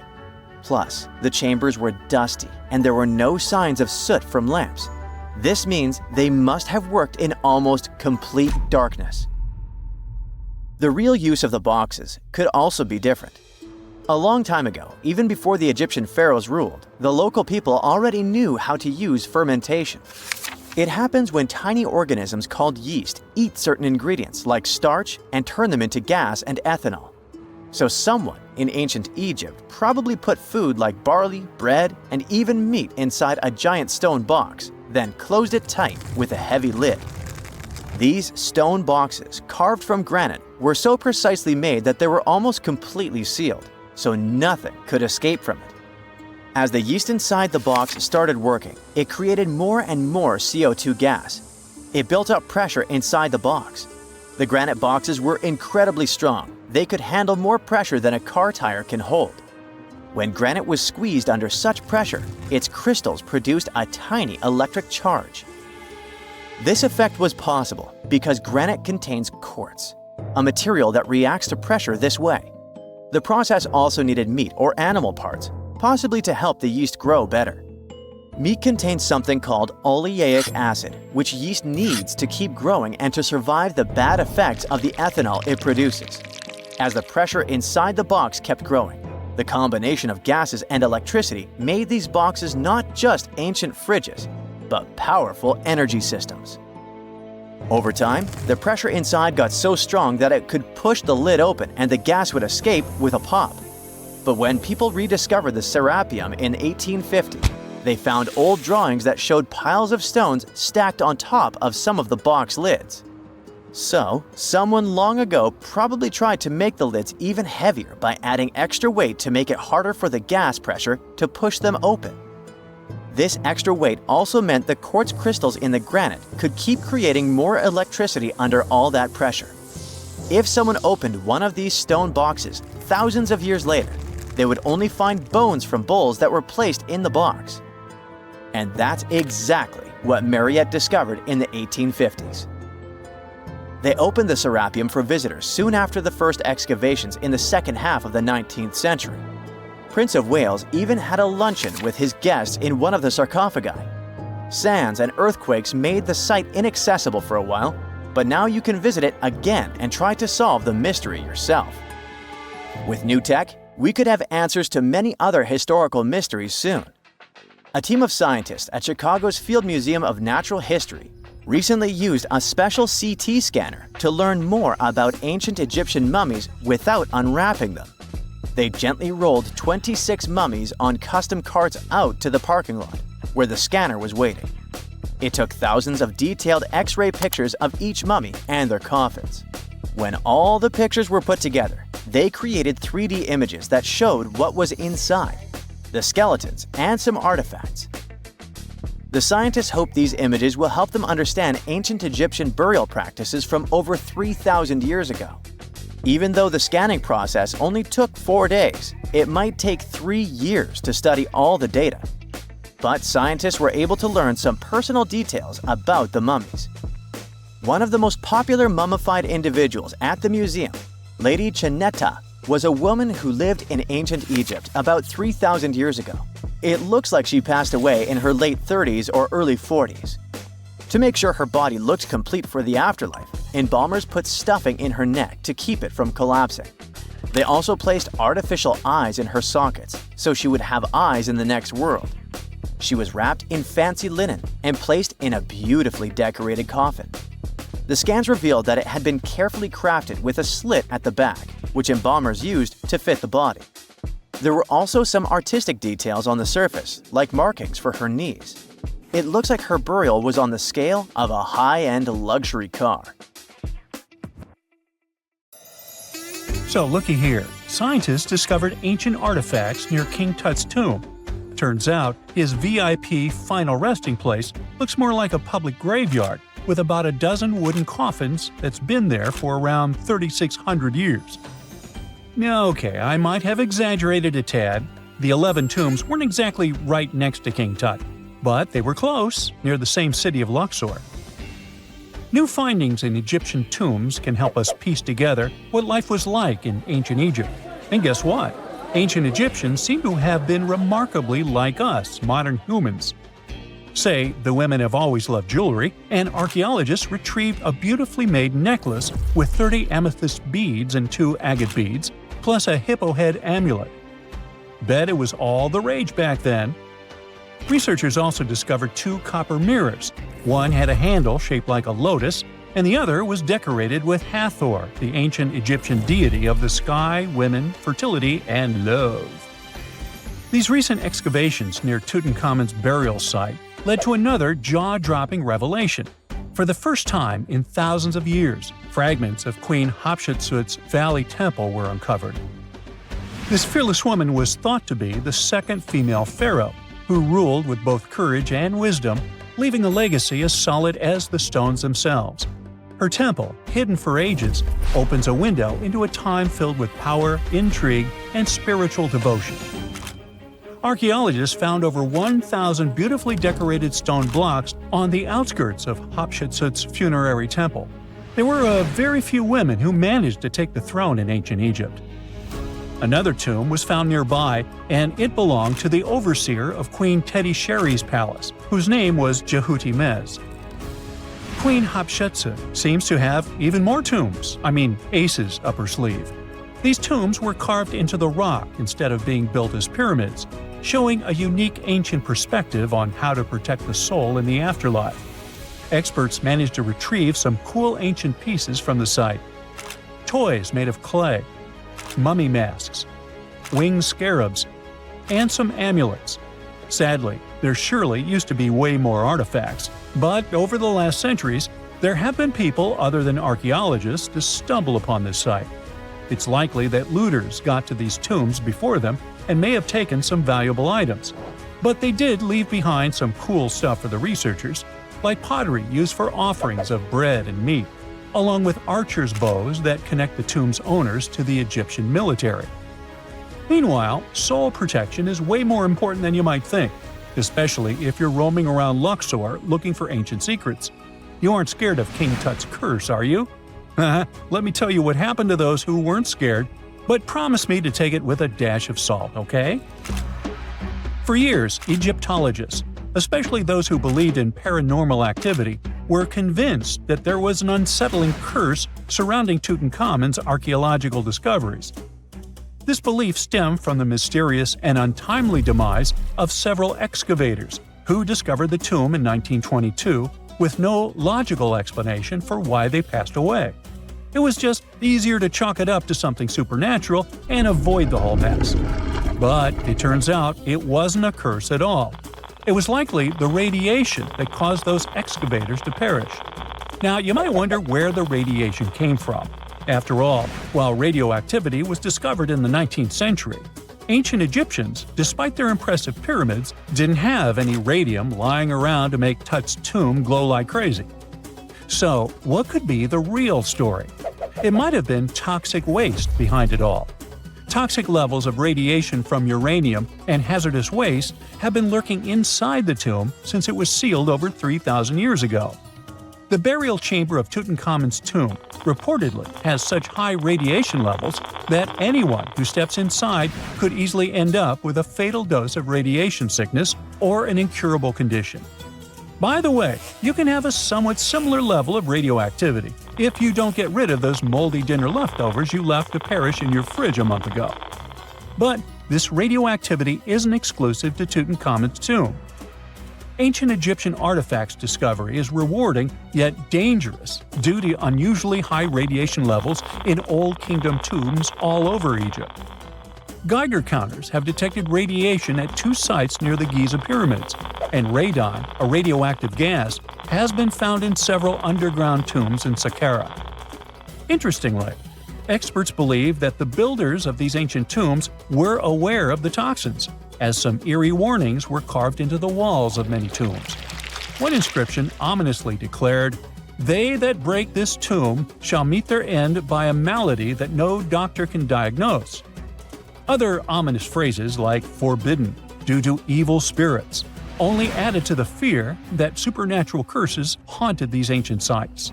Speaker 1: Plus, the chambers were dusty, and there were no signs of soot from lamps. This means they must have worked in almost complete darkness. The real use of the boxes could also be different. A long time ago, even before the Egyptian pharaohs ruled, the local people already knew how to use fermentation. It happens when tiny organisms called yeast eat certain ingredients like starch and turn them into gas and ethanol. So someone in ancient Egypt probably put food like barley, bread, and even meat inside a giant stone box, then closed it tight with a heavy lid. These stone boxes, carved from granite, were so precisely made that they were almost completely sealed, so nothing could escape from it. As the yeast inside the box started working, it created more and more CO2 gas. It built up pressure inside the box. The granite boxes were incredibly strong. They could handle more pressure than a car tire can hold. When granite was squeezed under such pressure, its crystals produced a tiny electric charge. This effect was possible because granite contains quartz, a material that reacts to pressure this way. The process also needed meat or animal parts, possibly to help the yeast grow better. Meat contains something called oleic acid, which yeast needs to keep growing and to survive the bad effects of the ethanol it produces. As the pressure inside the box kept growing, the combination of gases and electricity made these boxes not just ancient fridges, but powerful energy systems. Over time, the pressure inside got so strong that it could push the lid open and the gas would escape with a pop. But when people rediscovered the Serapeum in 1850, they found old drawings that showed piles of stones stacked on top of some of the box lids. So, someone long ago probably tried to make the lids even heavier by adding extra weight to make it harder for the gas pressure to push them open. This extra weight also meant the quartz crystals in the granite could keep creating more electricity under all that pressure. If someone opened one of these stone boxes thousands of years later, they would only find bones from bulls that were placed in the box. And that's exactly what Mariette discovered in the 1850s. They opened the Serapeum for visitors soon after the first excavations in the second half of the 19th century. Prince of Wales even had a luncheon with his guests in one of the sarcophagi. Sands and earthquakes made the site inaccessible for a while, but now you can visit it again and try to solve the mystery yourself. With new tech, we could have answers to many other historical mysteries soon. A team of scientists at Chicago's Field Museum of Natural History recently used a special CT scanner to learn more about ancient Egyptian mummies without unwrapping them. They gently rolled 26 mummies on custom carts out to the parking lot, where the scanner was waiting. It took thousands of detailed X-ray pictures of each mummy and their coffins. When all the pictures were put together, they created 3D images that showed what was inside, the skeletons, and some artifacts. The scientists hope these images will help them understand ancient Egyptian burial practices from over 3,000 years ago. Even though the scanning process only took 4 days, it might take 3 years to study all the data, but scientists were able to learn some personal details about the mummies. One of the most popular mummified individuals at the museum, Lady Chineta, was a woman who lived in ancient Egypt about 3,000 years ago. It looks like she passed away in her late 30s or early 40s. To make sure her body looked complete for the afterlife, embalmers put stuffing in her neck to keep it from collapsing. They also placed artificial eyes in her sockets, so she would have eyes in the next world. She was wrapped in fancy linen and placed in a beautifully decorated coffin. The scans revealed that it had been carefully crafted with a slit at the back, which embalmers used to fit the body. There were also some artistic details on the surface, like markings for her knees. It looks like her burial was on the scale of a high-end luxury car.
Speaker 2: So looky here, scientists discovered ancient artifacts near King Tut's tomb. Turns out, his VIP final resting place looks more like a public graveyard with about a dozen wooden coffins that's been there for around 3,600 years. Okay, I might have exaggerated a tad. The 11 tombs weren't exactly right next to King Tut, but they were close, near the same city of Luxor. New findings in Egyptian tombs can help us piece together what life was like in ancient Egypt. And guess what? Ancient Egyptians seem to have been remarkably like us, modern humans. Say, the women have always loved jewelry, and archaeologists retrieved a beautifully made necklace with 30 amethyst beads and 2 agate beads, plus a hippo head amulet. Bet it was all the rage back then. Researchers also discovered 2 copper mirrors. One had a handle shaped like a lotus, and the other was decorated with Hathor, the ancient Egyptian deity of the sky, women, fertility, and love. These recent excavations near Tutankhamun's burial site led to another jaw-dropping revelation. For the first time in thousands of years, fragments of Queen Hatshepsut's Valley Temple were uncovered. This fearless woman was thought to be the second female pharaoh, who ruled with both courage and wisdom, leaving a legacy as solid as the stones themselves. Her temple, hidden for ages, opens a window into a time filled with power, intrigue, and spiritual devotion. Archaeologists found over 1,000 beautifully decorated stone blocks on the outskirts of Hatshepsut's funerary temple. There were very few women who managed to take the throne in ancient Egypt. Another tomb was found nearby, and it belonged to the overseer of Queen Teti Nebu's palace, whose name was Jehuti-Mez. Queen Hatshepsut seems to have even more tombs, aces up her sleeve. These tombs were carved into the rock instead of being built as pyramids, showing a unique ancient perspective on how to protect the soul in the afterlife. Experts managed to retrieve some cool ancient pieces from the site. Toys made of clay, mummy masks, winged scarabs, and some amulets. Sadly, there surely used to be way more artifacts, but over the last centuries, there have been people other than archaeologists to stumble upon this site. It's likely that looters got to these tombs before them and may have taken some valuable items. But they did leave behind some cool stuff for the researchers, like pottery used for offerings of bread and meat, along with archers' bows that connect the tomb's owners to the Egyptian military. Meanwhile, soul protection is way more important than you might think, especially if you're roaming around Luxor looking for ancient secrets. You aren't scared of King Tut's curse, are you? Let me tell you what happened to those who weren't scared, but promise me to take it with a dash of salt, okay? For years, Egyptologists, especially those who believed in paranormal activity, were convinced that there was an unsettling curse surrounding Tutankhamun's archaeological discoveries. This belief stemmed from the mysterious and untimely demise of several excavators who discovered the tomb in 1922 with no logical explanation for why they passed away. It was just easier to chalk it up to something supernatural and avoid the whole mess. But it turns out it wasn't a curse at all. It was likely the radiation that caused those excavators to perish. Now, you might wonder where the radiation came from. After all, while radioactivity was discovered in the 19th century, ancient Egyptians, despite their impressive pyramids, didn't have any radium lying around to make Tut's tomb glow like crazy. So, what could be the real story? It might have been toxic waste behind it all. Toxic levels of radiation from uranium and hazardous waste have been lurking inside the tomb since it was sealed over 3,000 years ago. The burial chamber of Tutankhamun's tomb reportedly has such high radiation levels that anyone who steps inside could easily end up with a fatal dose of radiation sickness or an incurable condition. By the way, you can have a somewhat similar level of radioactivity if you don't get rid of those moldy dinner leftovers you left to perish in your fridge a month ago. But this radioactivity isn't exclusive to Tutankhamun's tomb. Ancient Egyptian artifacts discovery is rewarding yet dangerous due to unusually high radiation levels in Old Kingdom tombs all over Egypt. Geiger counters have detected radiation at 2 sites near the Giza pyramids, and radon, a radioactive gas, has been found in several underground tombs in Saqqara. Interestingly, experts believe that the builders of these ancient tombs were aware of the toxins, as some eerie warnings were carved into the walls of many tombs. One inscription ominously declared, "They that break this tomb shall meet their end by a malady that no doctor can diagnose." Other ominous phrases like "forbidden," "due to evil spirits," only added to the fear that supernatural curses haunted these ancient sites.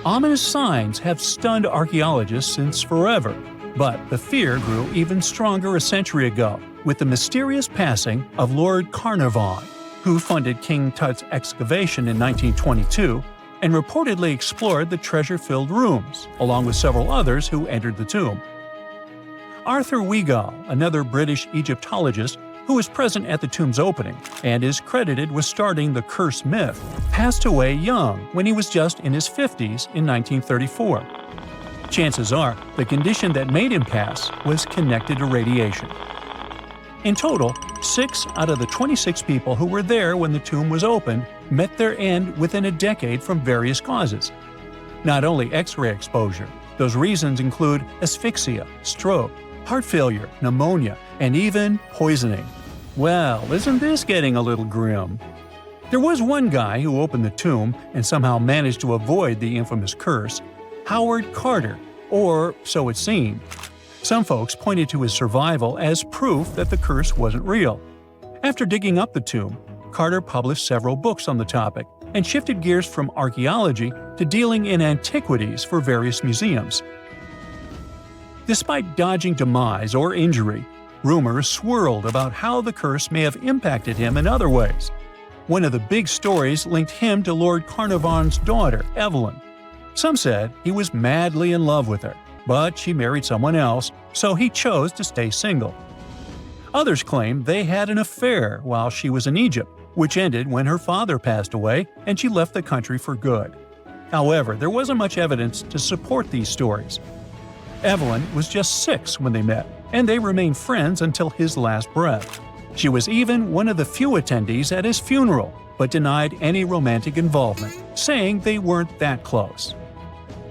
Speaker 2: Ominous signs have stunned archaeologists since forever, but the fear grew even stronger a century ago with the mysterious passing of Lord Carnarvon, who funded King Tut's excavation in 1922 and reportedly explored the treasure-filled rooms, along with several others who entered the tomb. Arthur Weigall, another British Egyptologist who was present at the tomb's opening and is credited with starting the curse myth, passed away young when he was just in his 50s in 1934. Chances are the condition that made him pass was connected to radiation. In total, 6 out of the 26 people who were there when the tomb was opened met their end within a decade from various causes. Not only X-ray exposure, those reasons include asphyxia, stroke, heart failure, pneumonia, and even poisoning. Well, isn't this getting a little grim? There was one guy who opened the tomb and somehow managed to avoid the infamous curse, Howard Carter, or so it seemed. Some folks pointed to his survival as proof that the curse wasn't real. After digging up the tomb, Carter published several books on the topic and shifted gears from archaeology to dealing in antiquities for various museums. Despite dodging demise or injury, rumors swirled about how the curse may have impacted him in other ways. One of the big stories linked him to Lord Carnarvon's daughter, Evelyn. Some said he was madly in love with her, but she married someone else, so he chose to stay single. Others claimed they had an affair while she was in Egypt, which ended when her father passed away and she left the country for good. However, there wasn't much evidence to support these stories. Evelyn was just 6 when they met, and they remained friends until his last breath. She was even one of the few attendees at his funeral, but denied any romantic involvement, saying they weren't that close.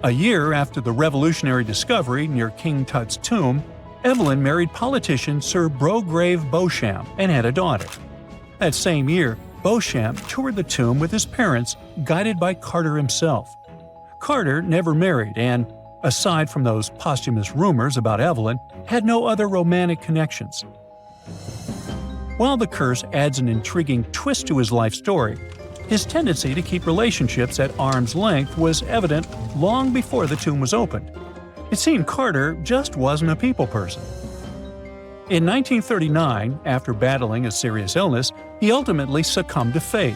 Speaker 2: A year after the revolutionary discovery near King Tut's tomb, Evelyn married politician Sir Brograve Beauchamp and had a daughter. That same year, Beauchamp toured the tomb with his parents, guided by Carter himself. Carter never married and, aside from those posthumous rumors about Evelyn, had no other romantic connections. While the curse adds an intriguing twist to his life story, his tendency to keep relationships at arm's length was evident long before the tomb was opened. It seemed Carter just wasn't a people person. In 1939, after battling a serious illness, he ultimately succumbed to fate.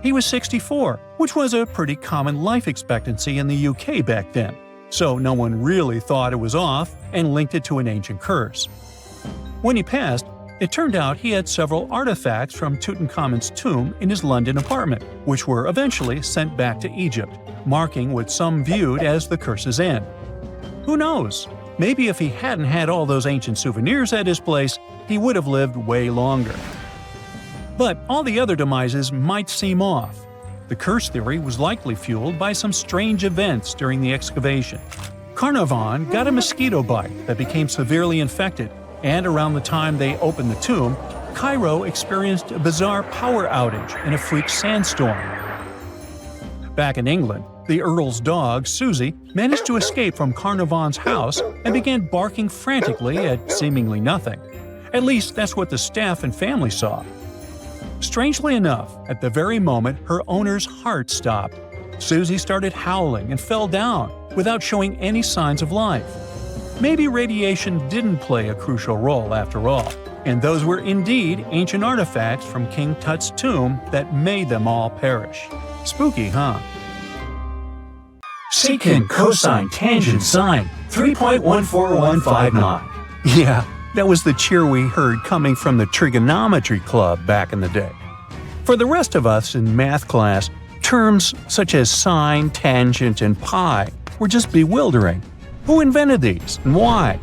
Speaker 2: He was 64, which was a pretty common life expectancy in the UK back then, so no one really thought it was off and linked it to an ancient curse. When he passed, it turned out he had several artifacts from Tutankhamun's tomb in his London apartment, which were eventually sent back to Egypt, marking what some viewed as the curse's end. Who knows? Maybe if he hadn't had all those ancient souvenirs at his place, he would have lived way longer. But all the other demises might seem off. The curse theory was likely fueled by some strange events during the excavation. Carnarvon got a mosquito bite that became severely infected, and around the time they opened the tomb, Cairo experienced a bizarre power outage and a freak sandstorm. Back in England, The Earl's dog, Susie, managed to escape from Carnarvon's house and began barking frantically at seemingly nothing. At least that's what the staff and family saw. Strangely enough, at the very moment her owner's heart stopped, Susie started howling and fell down without showing any signs of life. Maybe radiation didn't play a crucial role after all, and those were indeed ancient artifacts from King Tut's tomb that made them all perish. Spooky, huh? Secant, cosine, tangent, sine, 3.14159. Yeah, that was the cheer we heard coming from the trigonometry club back in the day. For the rest of us in math class, terms such as sine, tangent, and pi were just bewildering. Who invented these and why?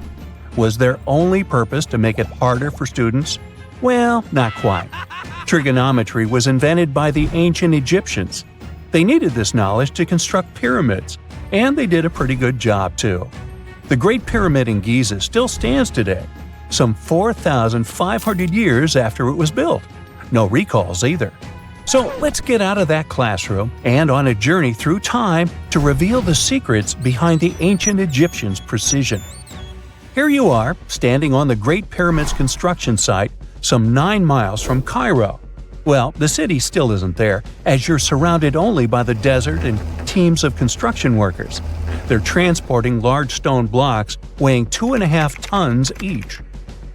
Speaker 2: Was their only purpose to make it harder for students? Well, not quite. Trigonometry was invented by the ancient Egyptians. They needed this knowledge to construct pyramids, and they did a pretty good job too. The Great Pyramid in Giza still stands today, some 4,500 years after it was built. No recalls either. So let's get out of that classroom and on a journey through time to reveal the secrets behind the ancient Egyptians' precision. Here you are, standing on the Great Pyramid's construction site, some 9 miles from Cairo. Well, the city still isn't there, as you're surrounded only by the desert and teams of construction workers. They're transporting large stone blocks weighing 2.5 tons each.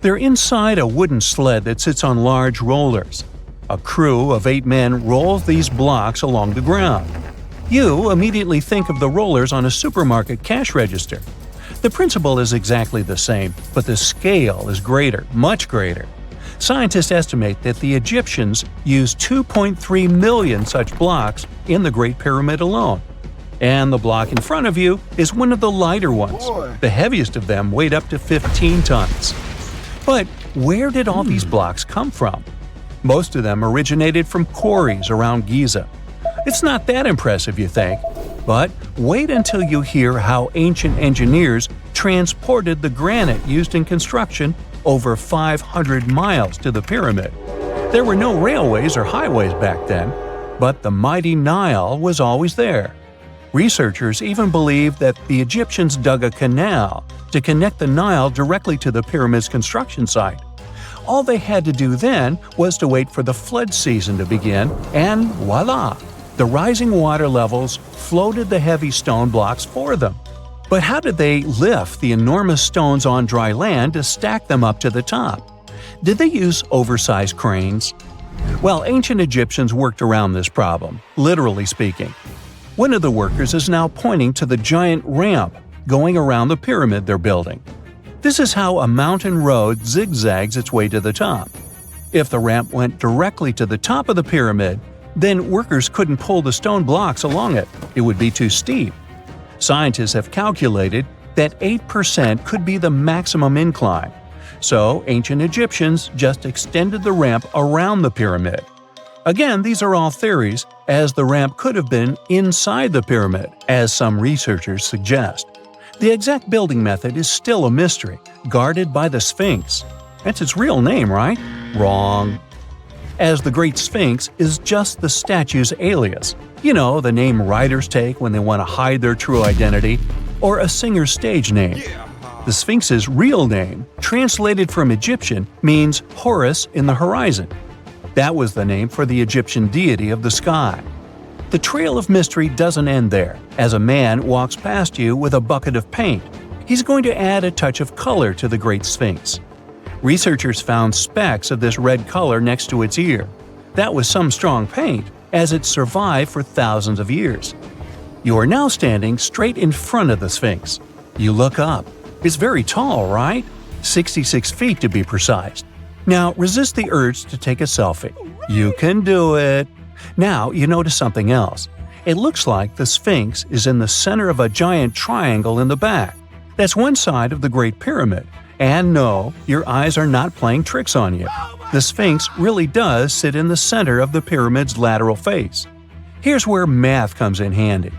Speaker 2: They're inside a wooden sled that sits on large rollers. A crew of 8 men rolls these blocks along the ground. You immediately think of the rollers on a supermarket cash register. The principle is exactly the same, but the scale is greater, much greater. Scientists estimate that the Egyptians used 2.3 million such blocks in the Great Pyramid alone. And the block in front of you is one of the lighter ones. The heaviest of them weighed up to 15 tons. But where did all these blocks come from? Most of them originated from quarries around Giza. It's not that impressive, you think? But wait until you hear how ancient engineers transported the granite used in construction over 500 miles to the pyramid. There were no railways or highways back then, but the mighty Nile was always there. Researchers even believe that the Egyptians dug a canal to connect the Nile directly to the pyramid's construction site. All they had to do then was to wait for the flood season to begin, and voila! The rising water levels floated the heavy stone blocks for them. But how did they lift the enormous stones on dry land to stack them up to the top? Did they use oversized cranes? Well, ancient Egyptians worked around this problem, literally speaking. One of the workers is now pointing to the giant ramp going around the pyramid they're building. This is how a mountain road zigzags its way to the top. If the ramp went directly to the top of the pyramid, then workers couldn't pull the stone blocks along it. It would be too steep. Scientists have calculated that 8% could be the maximum incline. So ancient Egyptians just extended the ramp around the pyramid. Again, these are all theories, as the ramp could have been inside the pyramid, as some researchers suggest. The exact building method is still a mystery, guarded by the Sphinx. That's its real name, right? Wrong. As the Great Sphinx is just the statue's alias. You know, the name writers take when they want to hide their true identity, or a singer's stage name. The Sphinx's real name, translated from Egyptian, means Horus in the horizon. That was the name for the Egyptian deity of the sky. The trail of mystery doesn't end there. As a man walks past you with a bucket of paint, he's going to add a touch of color to the Great Sphinx. Researchers found specks of this red color next to its ear. That was some strong paint, as it survived for thousands of years. You are now standing straight in front of the Sphinx. You look up. It's very tall, right? 66 feet to be precise. Now resist the urge to take a selfie. You can do it. Now you notice something else. It looks like the Sphinx is in the center of a giant triangle in the back. That's one side of the Great Pyramid. And no, your eyes are not playing tricks on you. The Sphinx really does sit in the center of the pyramid's lateral face. Here's where math comes in handy.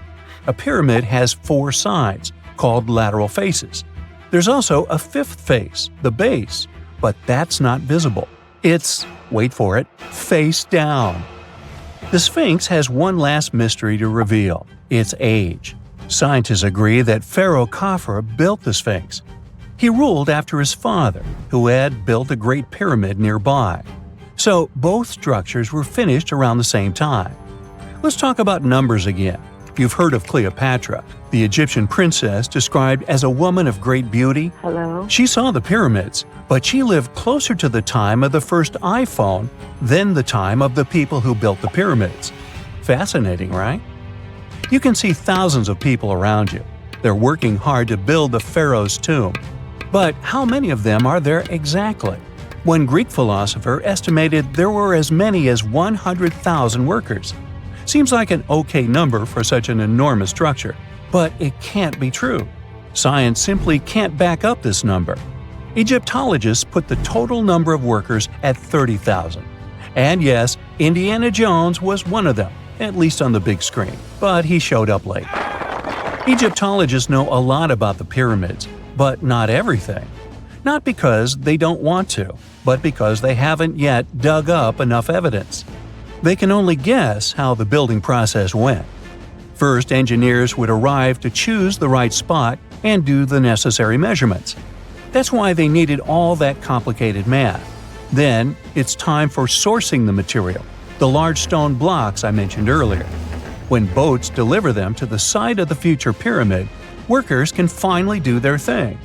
Speaker 2: A pyramid has 4 sides, called lateral faces. There's also a 5th face, the base, but that's not visible. It's, wait for it, face down. The Sphinx has one last mystery to reveal: its age. Scientists agree that Pharaoh Khafre built the Sphinx. He ruled after his father, who had built a Great Pyramid nearby. So both structures were finished around the same time. Let's talk about numbers again. You've heard of Cleopatra, the Egyptian princess described as a woman of great beauty.
Speaker 3: Hello?
Speaker 2: She saw the pyramids, but she lived closer to the time of the first iPhone than the time of the people who built the pyramids. Fascinating, right? You can see thousands of people around you. They're working hard to build the pharaoh's tomb. But how many of them are there exactly? One Greek philosopher estimated there were as many as 100,000 workers. Seems like an okay number for such an enormous structure, but it can't be true. Science simply can't back up this number. Egyptologists put the total number of workers at 30,000. And yes, Indiana Jones was one of them, at least on the big screen, but he showed up late. Egyptologists know a lot about the pyramids, but not everything. Not because they don't want to, but because they haven't yet dug up enough evidence. They can only guess how the building process went. First, engineers would arrive to choose the right spot and do the necessary measurements. That's why they needed all that complicated math. Then, it's time for sourcing the material, the large stone blocks I mentioned earlier. When boats deliver them to the site of the future pyramid, workers can finally do their thing.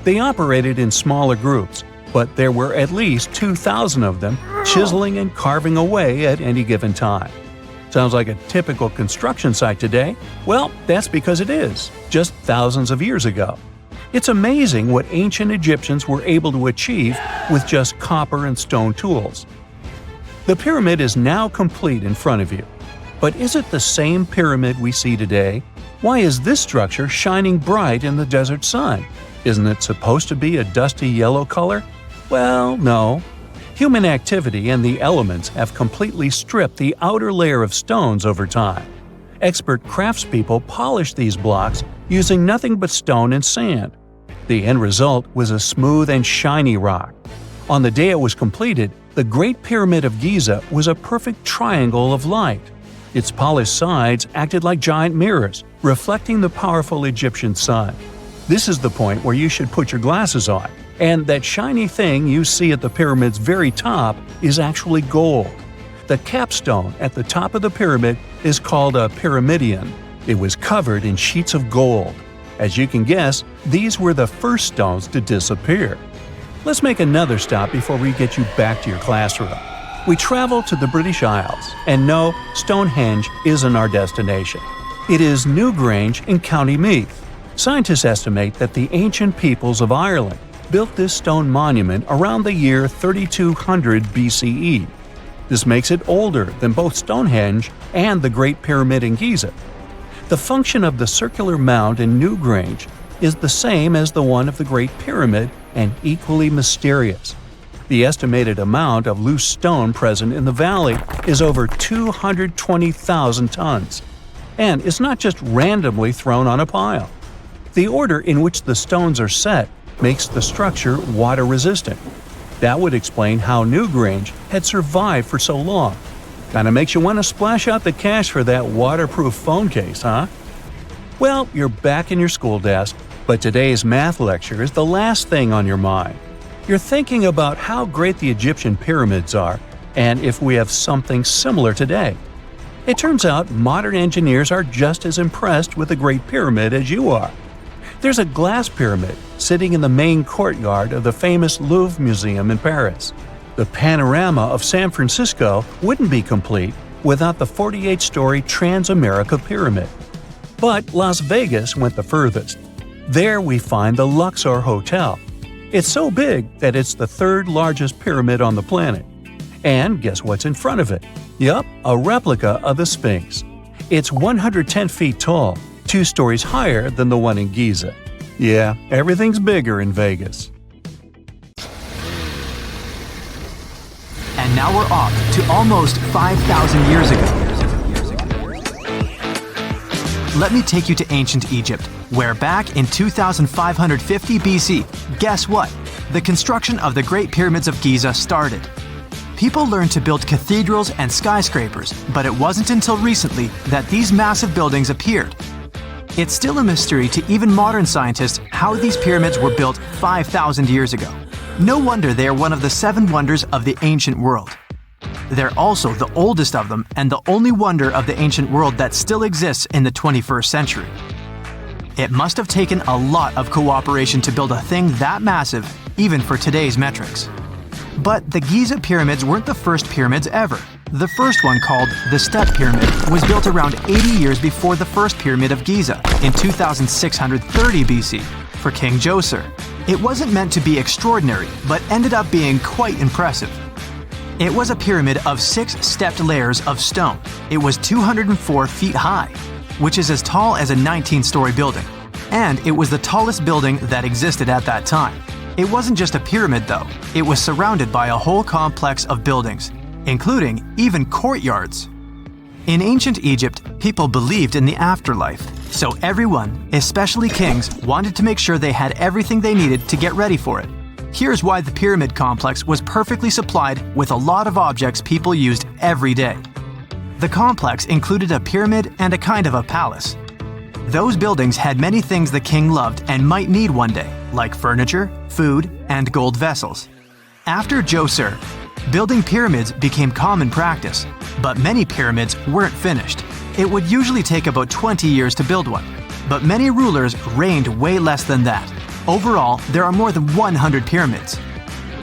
Speaker 2: They operated in smaller groups, but there were at least 2,000 of them chiseling and carving away at any given time. Sounds like a typical construction site today? Well, that's because it is, just thousands of years ago. It's amazing what ancient Egyptians were able to achieve with just copper and stone tools. The pyramid is now complete in front of you. But is it the same pyramid we see today? Why is this structure shining bright in the desert sun? Isn't it supposed to be a dusty yellow color? Well, no. Human activity and the elements have completely stripped the outer layer of stones over time. Expert craftspeople polished these blocks using nothing but stone and sand. The end result was a smooth and shiny rock. On the day it was completed, the Great Pyramid of Giza was a perfect triangle of light. Its polished sides acted like giant mirrors, reflecting the powerful Egyptian sun. This is the point where you should put your glasses on, and that shiny thing you see at the pyramid's very top is actually gold. The capstone at the top of the pyramid is called a pyramidion. It was covered in sheets of gold. As you can guess, these were the first stones to disappear. Let's make another stop before we get you back to your classroom. We travel to the British Isles, and no, Stonehenge isn't our destination. It is Newgrange in County Meath. Scientists estimate that the ancient peoples of Ireland built this stone monument around the year 3200 BCE. This makes it older than both Stonehenge and the Great Pyramid in Giza. The function of the circular mound in Newgrange is the same as the one of the Great Pyramid and equally mysterious. The estimated amount of loose stone present in the valley is over 220,000 tons. And it's not just randomly thrown on a pile. The order in which the stones are set makes the structure water-resistant. That would explain how Newgrange had survived for so long. Kinda makes you want to splash out the cash for that waterproof phone case, huh? Well, you're back in your school desk, but today's math lecture is the last thing on your mind. You're thinking about how great the Egyptian pyramids are, and if we have something similar today. It turns out modern engineers are just as impressed with the Great Pyramid as you are. There's a glass pyramid sitting in the main courtyard of the famous Louvre Museum in Paris. The panorama of San Francisco wouldn't be complete without the 48-story Trans-America Pyramid. But Las Vegas went the furthest. There we find the Luxor Hotel. It's so big that it's the third largest pyramid on the planet. And guess what's in front of it? Yup, a replica of the Sphinx. It's 110 feet tall, 2 stories higher than the one in Giza. Yeah, everything's bigger in Vegas.
Speaker 1: And now we're off to almost 5,000 years ago. Let me take you to ancient Egypt, where back in 2550 BC, guess what? The construction of the Great Pyramids of Giza started. People learned to build cathedrals and skyscrapers, but it wasn't until recently that these massive buildings appeared. It's still a mystery to even modern scientists how these pyramids were built 5,000 years ago. No wonder they are one of the 7 wonders of the ancient world. They're also the oldest of them and the only wonder of the ancient world that still exists in the 21st century. It must have taken a lot of cooperation to build a thing that massive, even for today's metrics. But the Giza pyramids weren't the first pyramids ever. The first one, called the Step Pyramid, was built around 80 years before the first Pyramid of Giza in 2630 BC for King Djoser. It wasn't meant to be extraordinary, but ended up being quite impressive. It was a pyramid of 6 stepped layers of stone. It was 204 feet high, which is as tall as a 19-story building. And it was the tallest building that existed at that time. It wasn't just a pyramid though, it was surrounded by a whole complex of buildings, including even courtyards. In ancient Egypt, people believed in the afterlife, so everyone, especially kings, wanted to make sure they had everything they needed to get ready for it. Here's why the pyramid complex was perfectly supplied with a lot of objects people used every day. The complex included a pyramid and a kind of a palace. Those buildings had many things the king loved and might need one day, like furniture, food, and gold vessels. After Djoser, building pyramids became common practice, but many pyramids weren't finished. It would usually take about 20 years to build one, but many rulers reigned way less than that. Overall, there are more than 100 pyramids.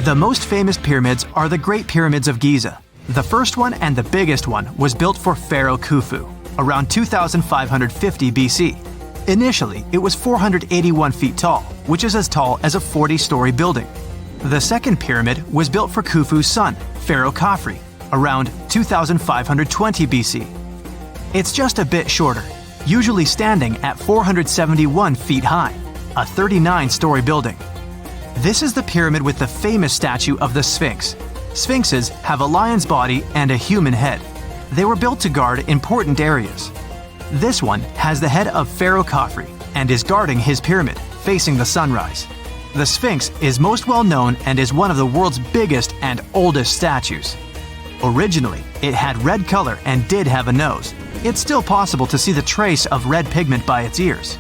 Speaker 1: The most famous pyramids are the Great Pyramids of Giza. The first one and the biggest one was built for Pharaoh Khufu, around 2550 BC. Initially, it was 481 feet tall, which is as tall as a 40-story building. The second pyramid was built for Khufu's son, Pharaoh Khafre, around 2520 BC. It's just a bit shorter, usually standing at 471 feet high, a 39-story building. This is the pyramid with the famous statue of the Sphinx. Sphinxes have a lion's body and a human head. They were built to guard important areas. This one has the head of Pharaoh Khafre and is guarding his pyramid, facing the sunrise. The Sphinx is most well known and is one of the world's biggest and oldest statues. Originally, it had red color and did have a nose. It's still possible to see the trace of red pigment by its ears.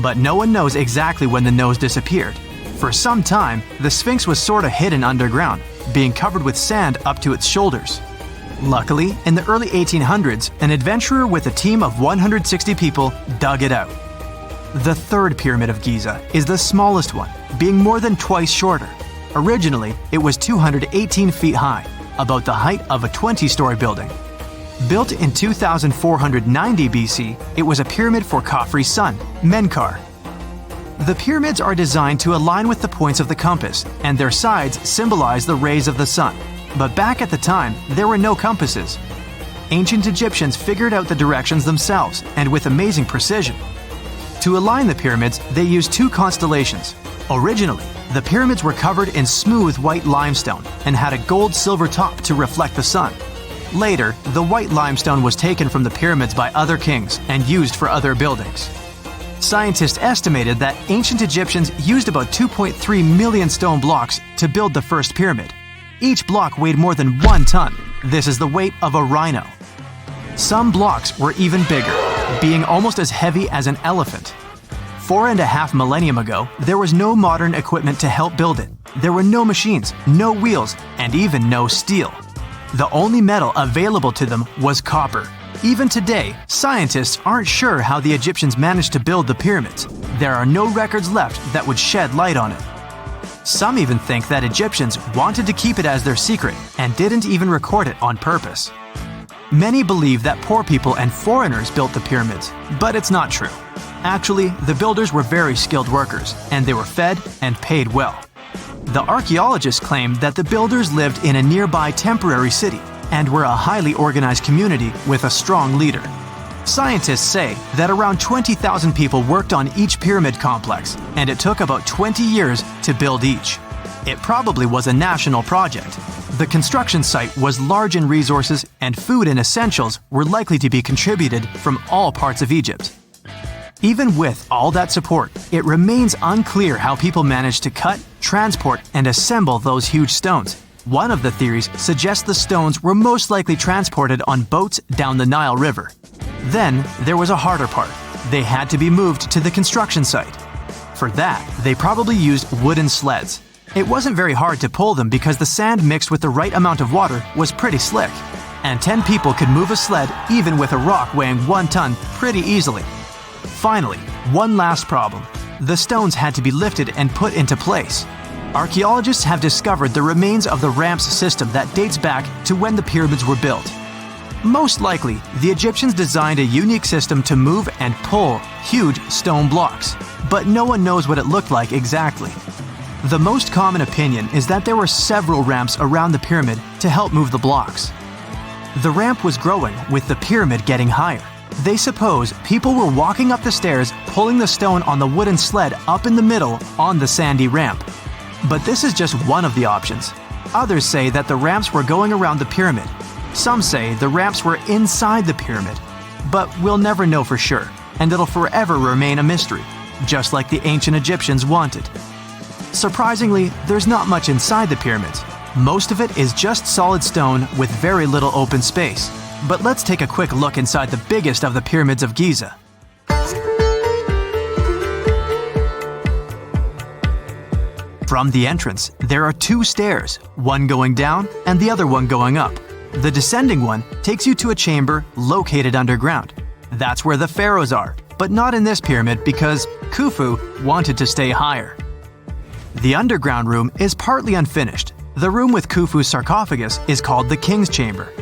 Speaker 1: But no one knows exactly when the nose disappeared. For some time, the Sphinx was sort of hidden underground, being covered with sand up to its shoulders. Luckily, in the early 1800s, an adventurer with a team of 160 people dug it out. The third Pyramid of Giza is the smallest one, being more than twice shorter. Originally, it was 218 feet high, about the height of a 20-story building. Built in 2490 BC, it was a pyramid for Khafre's son, Menkaure. The pyramids are designed to align with the points of the compass, and their sides symbolize the rays of the sun. But back at the time, there were no compasses. Ancient Egyptians figured out the directions themselves, and with amazing precision. To align the pyramids, they used 2 constellations. Originally, the pyramids were covered in smooth white limestone and had a gold-silver top to reflect the sun. Later, the white limestone was taken from the pyramids by other kings and used for other buildings. Scientists estimated that ancient Egyptians used about 2.3 million stone blocks to build the first pyramid. Each block weighed more than 1 ton. This is the weight of a rhino. Some blocks were even bigger, being almost as heavy as an elephant. 4.5 millennia ago, there was no modern equipment to help build it. There were no machines, no wheels, and even no steel. The only metal available to them was copper. Even today, scientists aren't sure how the Egyptians managed to build the pyramids. There are no records left that would shed light on it. Some even think that Egyptians wanted to keep it as their secret and didn't even record it on purpose. Many believe that poor people and foreigners built the pyramids, but it's not true. Actually, the builders were very skilled workers, and they were fed and paid well. The archaeologists claim that the builders lived in a nearby temporary city and were a highly organized community with a strong leader. Scientists say that around 20,000 people worked on each pyramid complex, and it took about 20 years to build each. It probably was a national project. The construction site was large in resources, and food and essentials were likely to be contributed from all parts of Egypt. Even with all that support, it remains unclear how people managed to cut, transport, and assemble those huge stones. One of the theories suggests the stones were most likely transported on boats down the Nile River. Then there was a harder part. They had to be moved to the construction site. For that, they probably used wooden sleds. It wasn't very hard to pull them because the sand mixed with the right amount of water was pretty slick. And 10 people could move a sled even with a rock weighing 1 ton pretty easily. Finally, one last problem. The stones had to be lifted and put into place. Archaeologists have discovered the remains of the ramps system that dates back to when the pyramids were built. Most likely, the Egyptians designed a unique system to move and pull huge stone blocks, but no one knows what it looked like exactly. The most common opinion is that there were several ramps around the pyramid to help move the blocks. The ramp was growing with the pyramid getting higher. They suppose people were walking up the stairs, pulling the stone on the wooden sled up in the middle on the sandy ramp. But this is just one of the options. Others say that the ramps were going around the pyramid. Some say the ramps were inside the pyramid. But we'll never know for sure, and it'll forever remain a mystery, just like the ancient Egyptians wanted. Surprisingly, there's not much inside the pyramids. Most of it is just solid stone with very little open space. But let's take a quick look inside the biggest of the pyramids of Giza. From the entrance, there are 2 stairs, one going down and the other one going up. The descending one takes you to a chamber located underground. That's where the pharaohs are, but not in this pyramid because Khufu wanted to stay higher. The underground room is partly unfinished. The room with Khufu's sarcophagus is called the King's Chamber.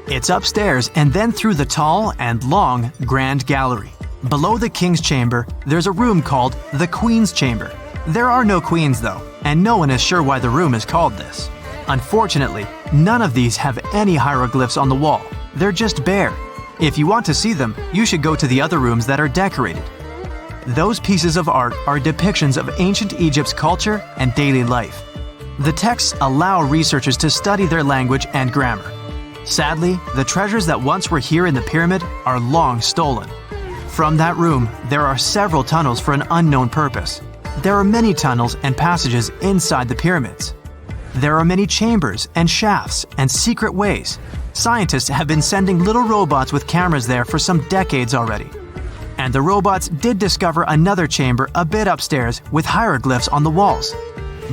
Speaker 1: It's upstairs and then through the tall and long Grand Gallery. Below the King's Chamber, there's a room called the Queen's Chamber. There are no queens though, and no one is sure why the room is called this. Unfortunately, none of these have any hieroglyphs on the wall. They're just bare. If you want to see them, you should go to the other rooms that are decorated. Those pieces of art are depictions of ancient Egypt's culture and daily life. The texts allow researchers to study their language and grammar. Sadly, the treasures that once were here in the pyramid are long stolen. From that room, there are several tunnels for an unknown purpose. There are many tunnels and passages inside the pyramids. There are many chambers and shafts and secret ways. Scientists have been sending little robots with cameras there for some decades already. And the robots did discover another chamber a bit upstairs with hieroglyphs on the walls.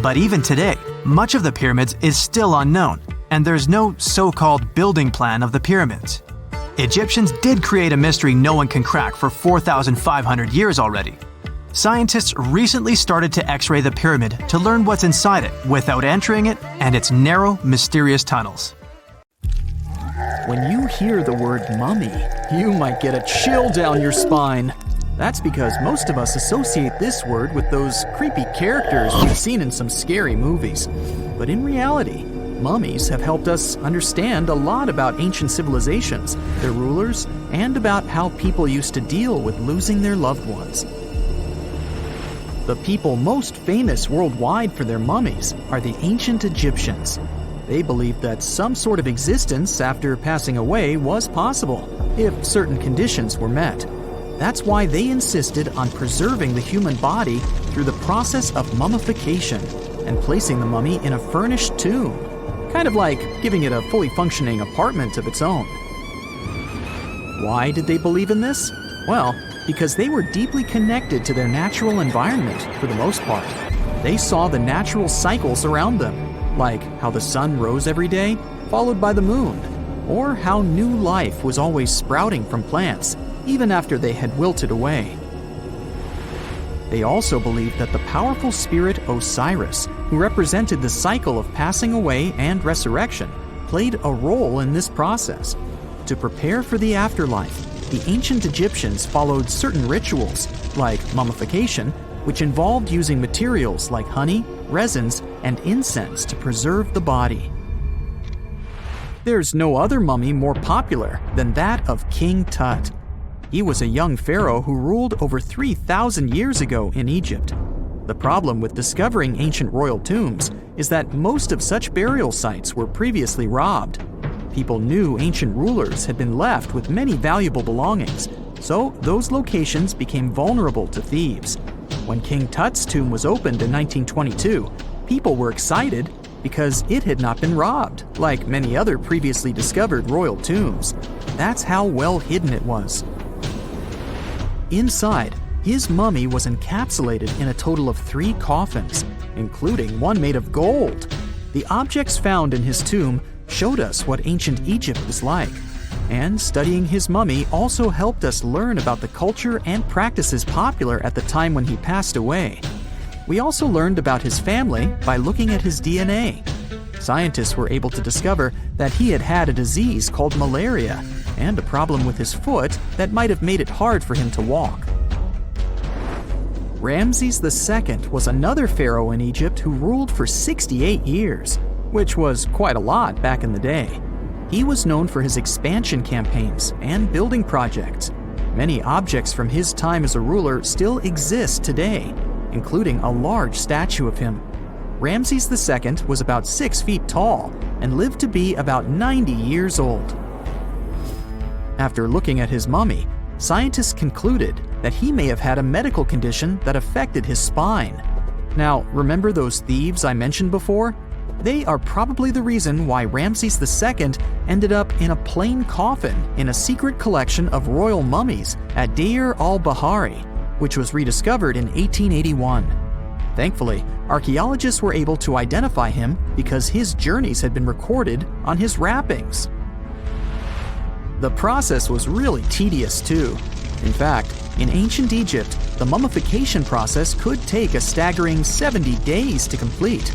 Speaker 1: But even today, much of the pyramids is still unknown, and there's no so-called building plan of the pyramids. Egyptians did create a mystery no one can crack for 4,500 years already. Scientists recently started to X-ray the pyramid to learn what's inside it without entering it and its narrow, mysterious tunnels.
Speaker 3: When you hear the word mummy, you might get a chill down your spine. That's because most of us associate this word with those creepy characters we've seen in some scary movies. But in reality, mummies have helped us understand a lot about ancient civilizations, their rulers, and about how people used to deal with losing their loved ones. The people most famous worldwide for their mummies are the ancient Egyptians. They believed that some sort of existence after passing away was possible, if certain conditions were met. That's why they insisted on preserving the human body through the process of mummification and placing the mummy in a furnished tomb, kind of like giving it a fully functioning apartment of its own. Why did they believe in this? Well, because they were deeply connected to their natural environment for the most part. They saw the natural cycles around them, like how the sun rose every day, followed by the moon, or how new life was always sprouting from plants, even after they had wilted away. They also believed that the powerful spirit Osiris, who represented the cycle of passing away and resurrection, played a role in this process. To prepare for the afterlife, the ancient Egyptians followed certain rituals, like mummification, which involved using materials like honey, resins, and incense to preserve the body. There's no other mummy more popular than that of King Tut. He was a young pharaoh who ruled over 3,000 years ago in Egypt. The problem with discovering ancient royal tombs is that most of such burial sites were previously robbed. People knew ancient rulers had been left with many valuable belongings, so those locations became vulnerable to thieves. When King Tut's tomb was opened in 1922, people were excited because it had not been robbed, like many other previously discovered royal tombs. That's how well hidden it was. Inside, his mummy was encapsulated in a total of 3 coffins, including one made of gold. The objects found in his tomb showed us what ancient Egypt was like, and studying his mummy also helped us learn about the culture and practices popular at the time when he passed away. We also learned about his family by looking at his DNA. Scientists were able to discover that he had had a disease called malaria and a problem with his foot that might have made it hard for him to walk. Ramses II was another pharaoh in Egypt who ruled for 68 years, which was quite a lot back in the day. He was known for his expansion campaigns and building projects. Many objects from his time as a ruler still exist today, including a large statue of him. Ramses II was about 6 feet tall and lived to be about 90 years old. After looking at his mummy, scientists concluded that he may have had a medical condition that affected his spine. Now, remember those thieves I mentioned before? They are probably the reason why Ramses II ended up in a plain coffin in a secret collection of royal mummies at Deir al-Bahari, which was rediscovered in 1881. Thankfully, archaeologists were able to identify him because his journeys had been recorded on his wrappings. The process was really tedious too. In fact, in ancient Egypt, the mummification process could take a staggering 70 days to complete.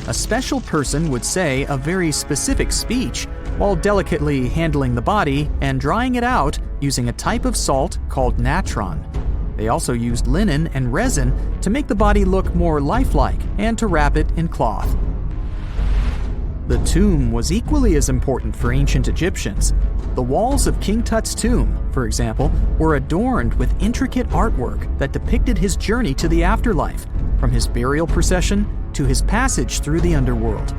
Speaker 3: A special person would say a very specific speech while delicately handling the body and drying it out using a type of salt called natron. They also used linen and resin to make the body look more lifelike and to wrap it in cloth. The tomb was equally as important for ancient Egyptians. The walls of King Tut's tomb, for example, were adorned with intricate artwork that depicted his journey to the afterlife, from his burial procession to his passage through the underworld.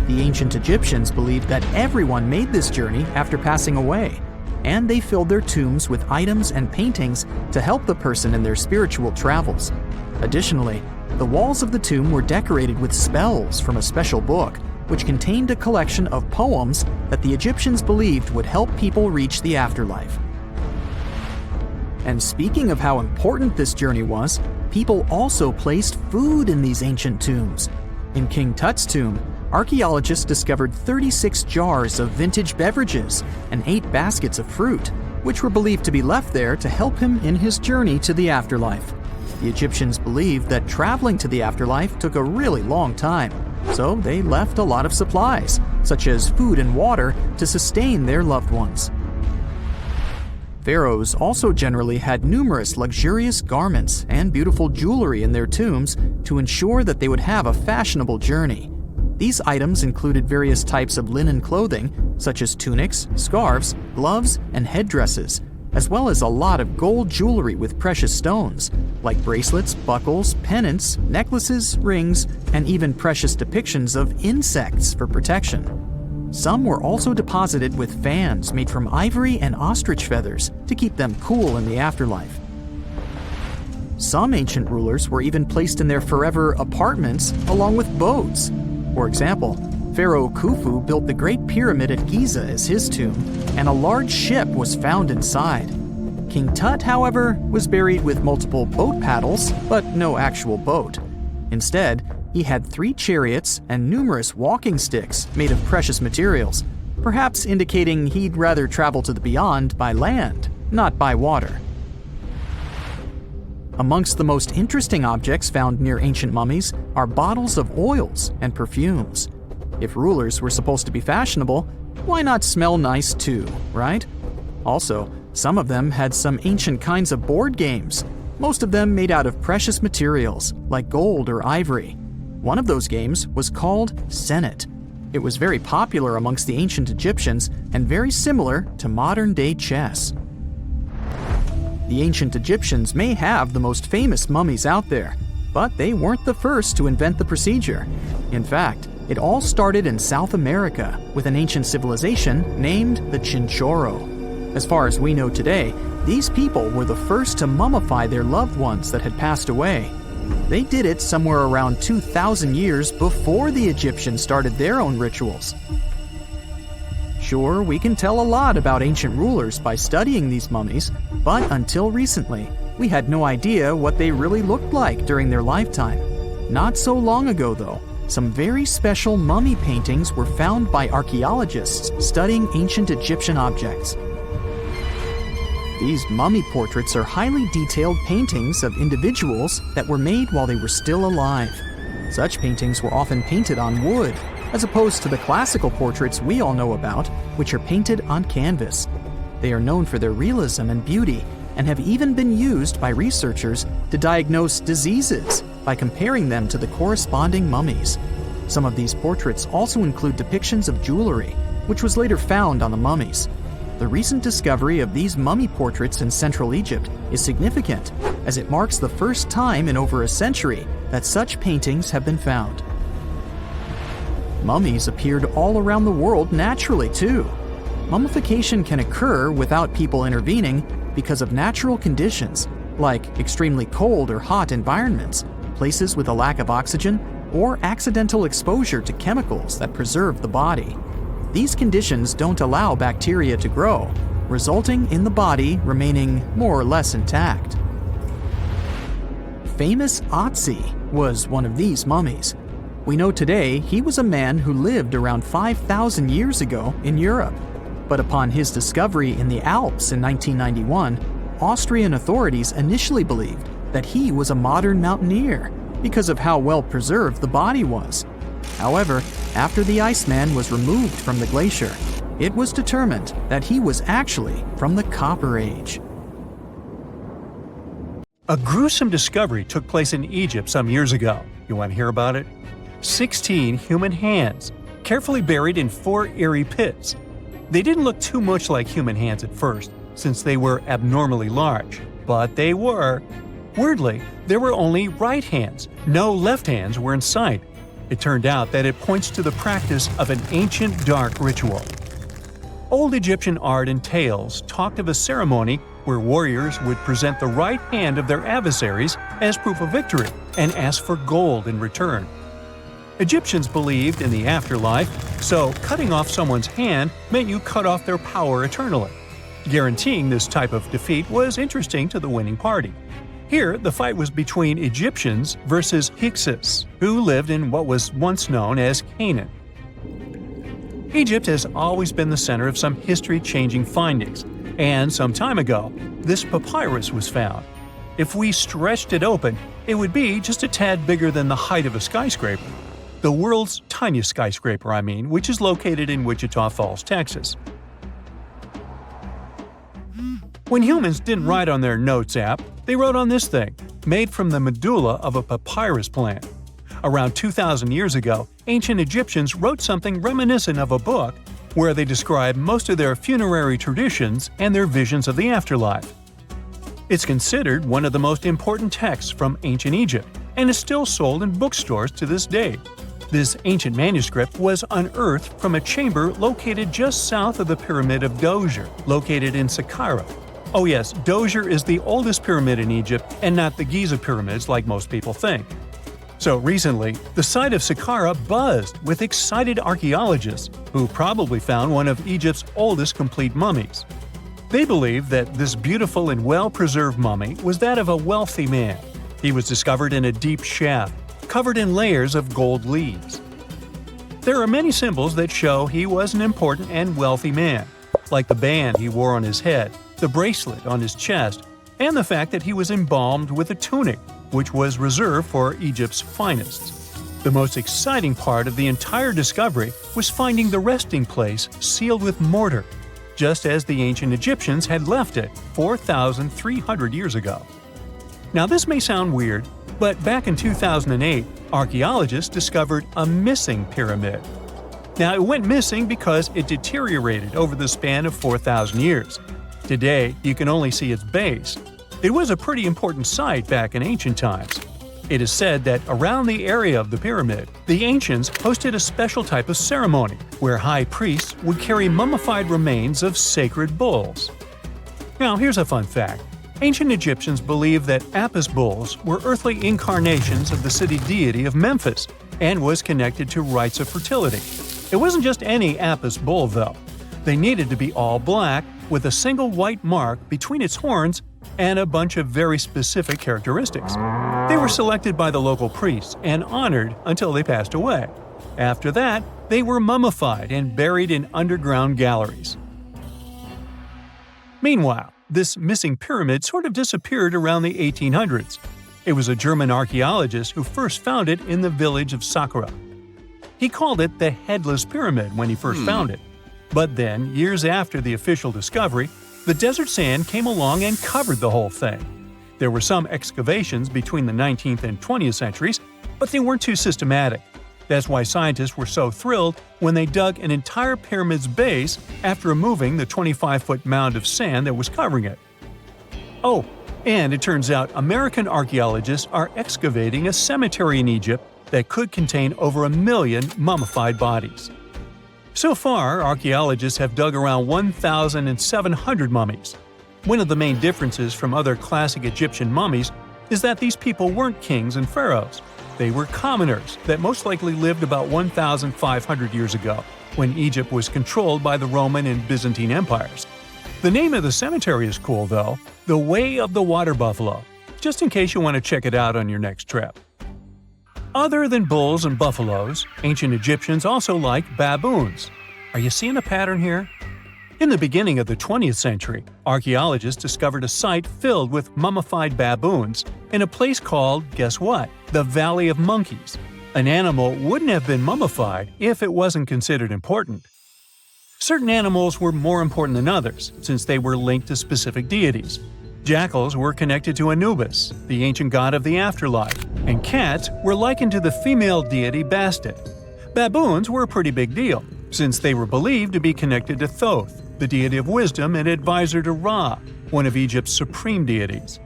Speaker 3: The ancient Egyptians believed that everyone made this journey after passing away, and they filled their tombs with items and paintings to help the person in their spiritual travels. Additionally, the walls of the tomb were decorated with spells from a special book, which contained a collection of poems that the Egyptians believed would help people reach the afterlife. And speaking of how important this journey was, people also placed food in these ancient tombs. In King Tut's tomb, archaeologists discovered 36 jars of vintage beverages and 8 baskets of fruit, which were believed to be left there to help him in his journey to the afterlife. The Egyptians believed that traveling to the afterlife took a really long time, so they left a lot of supplies, such as food and water, to sustain their loved ones. Pharaohs also generally had numerous luxurious garments and beautiful jewelry in their tombs to ensure that they would have a fashionable journey. These items included various types of linen clothing, such as tunics, scarves, gloves, and headdresses, as well as a lot of gold jewelry with precious stones, like bracelets, buckles, pendants, necklaces, rings, and even precious depictions of insects for protection. Some were also deposited with fans made from ivory and ostrich feathers to keep them cool in the afterlife. Some ancient rulers were even placed in their forever apartments along with boats. For example, Pharaoh Khufu built the Great Pyramid at Giza as his tomb, and a large ship was found inside. King Tut, however, was buried with multiple boat paddles, but no actual boat. Instead, he had 3 chariots and numerous walking sticks made of precious materials, perhaps indicating he'd rather travel to the beyond by land, not by water. Amongst the most interesting objects found near ancient mummies are bottles of oils and perfumes. If rulers were supposed to be fashionable, why not smell nice too, right? Also, some of them had some ancient kinds of board games, most of them made out of precious materials like gold or ivory. One of those games was called Senet. It was very popular amongst the ancient Egyptians and very similar to modern-day chess. The ancient Egyptians may have the most famous mummies out there, but they weren't the first to invent the procedure. In fact, it all started in South America with an ancient civilization named the Chinchorro. As far as we know today, these people were the first to mummify their loved ones that had passed away. They did it somewhere around 2,000 years before the Egyptians started their own rituals. Sure, we can tell a lot about ancient rulers by studying these mummies, but until recently, we had no idea what they really looked like during their lifetime. Not so long ago, though, some very special mummy paintings were found by archaeologists studying ancient Egyptian objects. These mummy portraits are highly detailed paintings of individuals that were made while they were still alive. Such paintings were often painted on wood, as opposed to the classical portraits we all know about, which are painted on canvas. They are known for their realism and beauty, and have even been used by researchers to diagnose diseases by comparing them to the corresponding mummies. Some of these portraits also include depictions of jewelry, which was later found on the mummies. The recent discovery of these mummy portraits in Central Egypt is significant, as it marks the first time in over a century that such paintings have been found. Mummies appeared all around the world naturally, too. Mummification can occur without people intervening because of natural conditions, like extremely cold or hot environments, places with a lack of oxygen, or accidental exposure to chemicals that preserve the body. These conditions don't allow bacteria to grow, resulting in the body remaining more or less intact. Famous Otzi was one of these mummies. We know today he was a man who lived around 5,000 years ago in Europe. But upon his discovery in the Alps in 1991, Austrian authorities initially believed that he was a modern mountaineer because of how well preserved the body was. However, after the Iceman was removed from the glacier, it was determined that he was actually from the Copper Age.
Speaker 2: A gruesome discovery took place in Egypt some years ago. You want to hear about it? 16 human hands, carefully buried in 4 eerie pits. They didn't look too much like human hands at first, since they were abnormally large, but they were. Weirdly, there were only right hands. No left hands were in sight. It turned out that it points to the practice of an ancient dark ritual. Old Egyptian art and tales talked of a ceremony where warriors would present the right hand of their adversaries as proof of victory and ask for gold in return. Egyptians believed in the afterlife, so cutting off someone's hand meant you cut off their power eternally. Guaranteeing this type of defeat was interesting to the winning party. Here, the fight was between Egyptians versus Hyksos, who lived in what was once known as Canaan. Egypt has always been the center of some history-changing findings, and some time ago, this papyrus was found. If we stretched it open, it would be just a tad bigger than the height of a skyscraper. The world's tiniest skyscraper, which is located in Wichita Falls, Texas. When humans didn't write on their notes app, they wrote on this thing, made from the medulla of a papyrus plant. Around 2,000 years ago, ancient Egyptians wrote something reminiscent of a book where they describe most of their funerary traditions and their visions of the afterlife. It's considered one of the most important texts from ancient Egypt and is still sold in bookstores to this day. This ancient manuscript was unearthed from a chamber located just south of the Pyramid of Djoser, located in Saqqara. Oh yes, Djoser is the oldest pyramid in Egypt and not the Giza pyramids like most people think. So recently, the site of Saqqara buzzed with excited archaeologists who probably found one of Egypt's oldest complete mummies. They believe that this beautiful and well-preserved mummy was that of a wealthy man. He was discovered in a deep shaft, covered in layers of gold leaves. There are many symbols that show he was an important and wealthy man, like the band he wore on his head, the bracelet on his chest, and the fact that he was embalmed with a tunic, which was reserved for Egypt's finest. The most exciting part of the entire discovery was finding the resting place sealed with mortar, just as the ancient Egyptians had left it 4,300 years ago. Now this may sound weird, but back in 2008, archaeologists discovered a missing pyramid. Now it went missing because it deteriorated over the span of 4,000 years. Today, you can only see its base. It was a pretty important site back in ancient times. It is said that around the area of the pyramid, the ancients hosted a special type of ceremony where high priests would carry mummified remains of sacred bulls. Now here's a fun fact. Ancient Egyptians believed that Apis bulls were earthly incarnations of the city deity of Memphis and was connected to rites of fertility. It wasn't just any Apis bull, though. They needed to be all black, with a single white mark between its horns and a bunch of very specific characteristics. They were selected by the local priests and honored until they passed away. After that, they were mummified and buried in underground galleries. Meanwhile, this missing pyramid sort of disappeared around the 1800s. It was a German archaeologist who first found it in the village of Saqqara. He called it the Headless Pyramid when he first found it. But then, years after the official discovery, the desert sand came along and covered the whole thing. There were some excavations between the 19th and 20th centuries, but they weren't too systematic. That's why scientists were so thrilled when they dug an entire pyramid's base after removing the 25-foot mound of sand that was covering it. Oh, and it turns out American archaeologists are excavating a cemetery in Egypt that could contain over 1 million mummified bodies. So far, archaeologists have dug around 1,700 mummies. One of the main differences from other classic Egyptian mummies is that these people weren't kings and pharaohs. They were commoners that most likely lived about 1,500 years ago, when Egypt was controlled by the Roman and Byzantine empires. The name of the cemetery is cool, though, the Way of the Water Buffalo, just in case you want to check it out on your next trip. Other than bulls and buffaloes, ancient Egyptians also liked baboons. Are you seeing a pattern here? In the beginning of the 20th century, archaeologists discovered a site filled with mummified baboons in a place called, guess what, the Valley of Monkeys. An animal wouldn't have been mummified if it wasn't considered important. Certain animals were more important than others, since they were linked to specific deities. Jackals were connected to Anubis, the ancient god of the afterlife, and cats were likened to the female deity Bastet. Baboons were a pretty big deal, since they were believed to be connected to Thoth, the deity of wisdom and advisor to Ra, one of Egypt's supreme deities.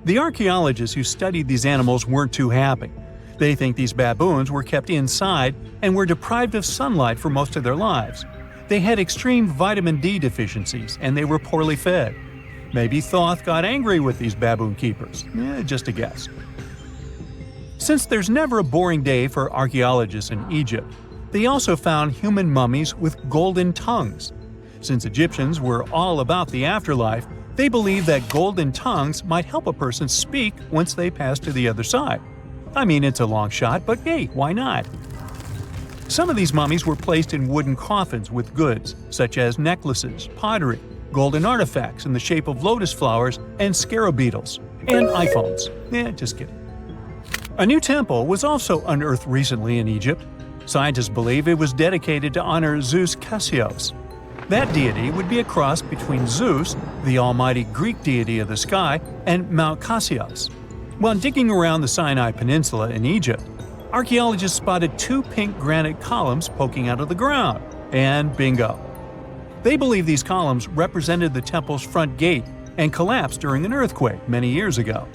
Speaker 2: The archaeologists who studied these animals weren't too happy. They think these baboons were kept inside and were deprived of sunlight for most of their lives. They had extreme vitamin D deficiencies and they were poorly fed. Maybe Thoth got angry with these baboon keepers. Just a guess. Since there's never a boring day for archaeologists in Egypt, they also found human mummies with golden tongues. Since Egyptians were all about the afterlife, they believed that golden tongues might help a person speak once they pass to the other side. I mean, it's a long shot, but hey, why not? Some of these mummies were placed in wooden coffins with goods, such as necklaces, pottery, golden artifacts in the shape of lotus flowers and scarab beetles, and iPhones. Just kidding. A new temple was also unearthed recently in Egypt. Scientists believe it was dedicated to honor Zeus Cassios. That deity would be a cross between Zeus, the almighty Greek deity of the sky, and Mount Cassios. While digging around the Sinai Peninsula in Egypt, archaeologists spotted 2 pink granite columns poking out of the ground, and bingo. They believe these columns represented the temple's front gate and collapsed during an earthquake many years ago.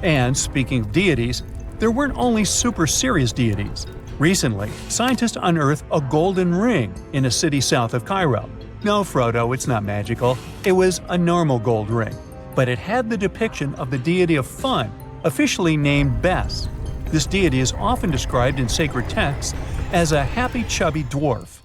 Speaker 2: And speaking of deities, there weren't only super serious deities. Recently, scientists unearthed a golden ring in a city south of Cairo. No, Frodo, it's not magical. It was a normal gold ring, but it had the depiction of the deity of fun, officially named Bes. This deity is often described in sacred texts as a happy chubby dwarf.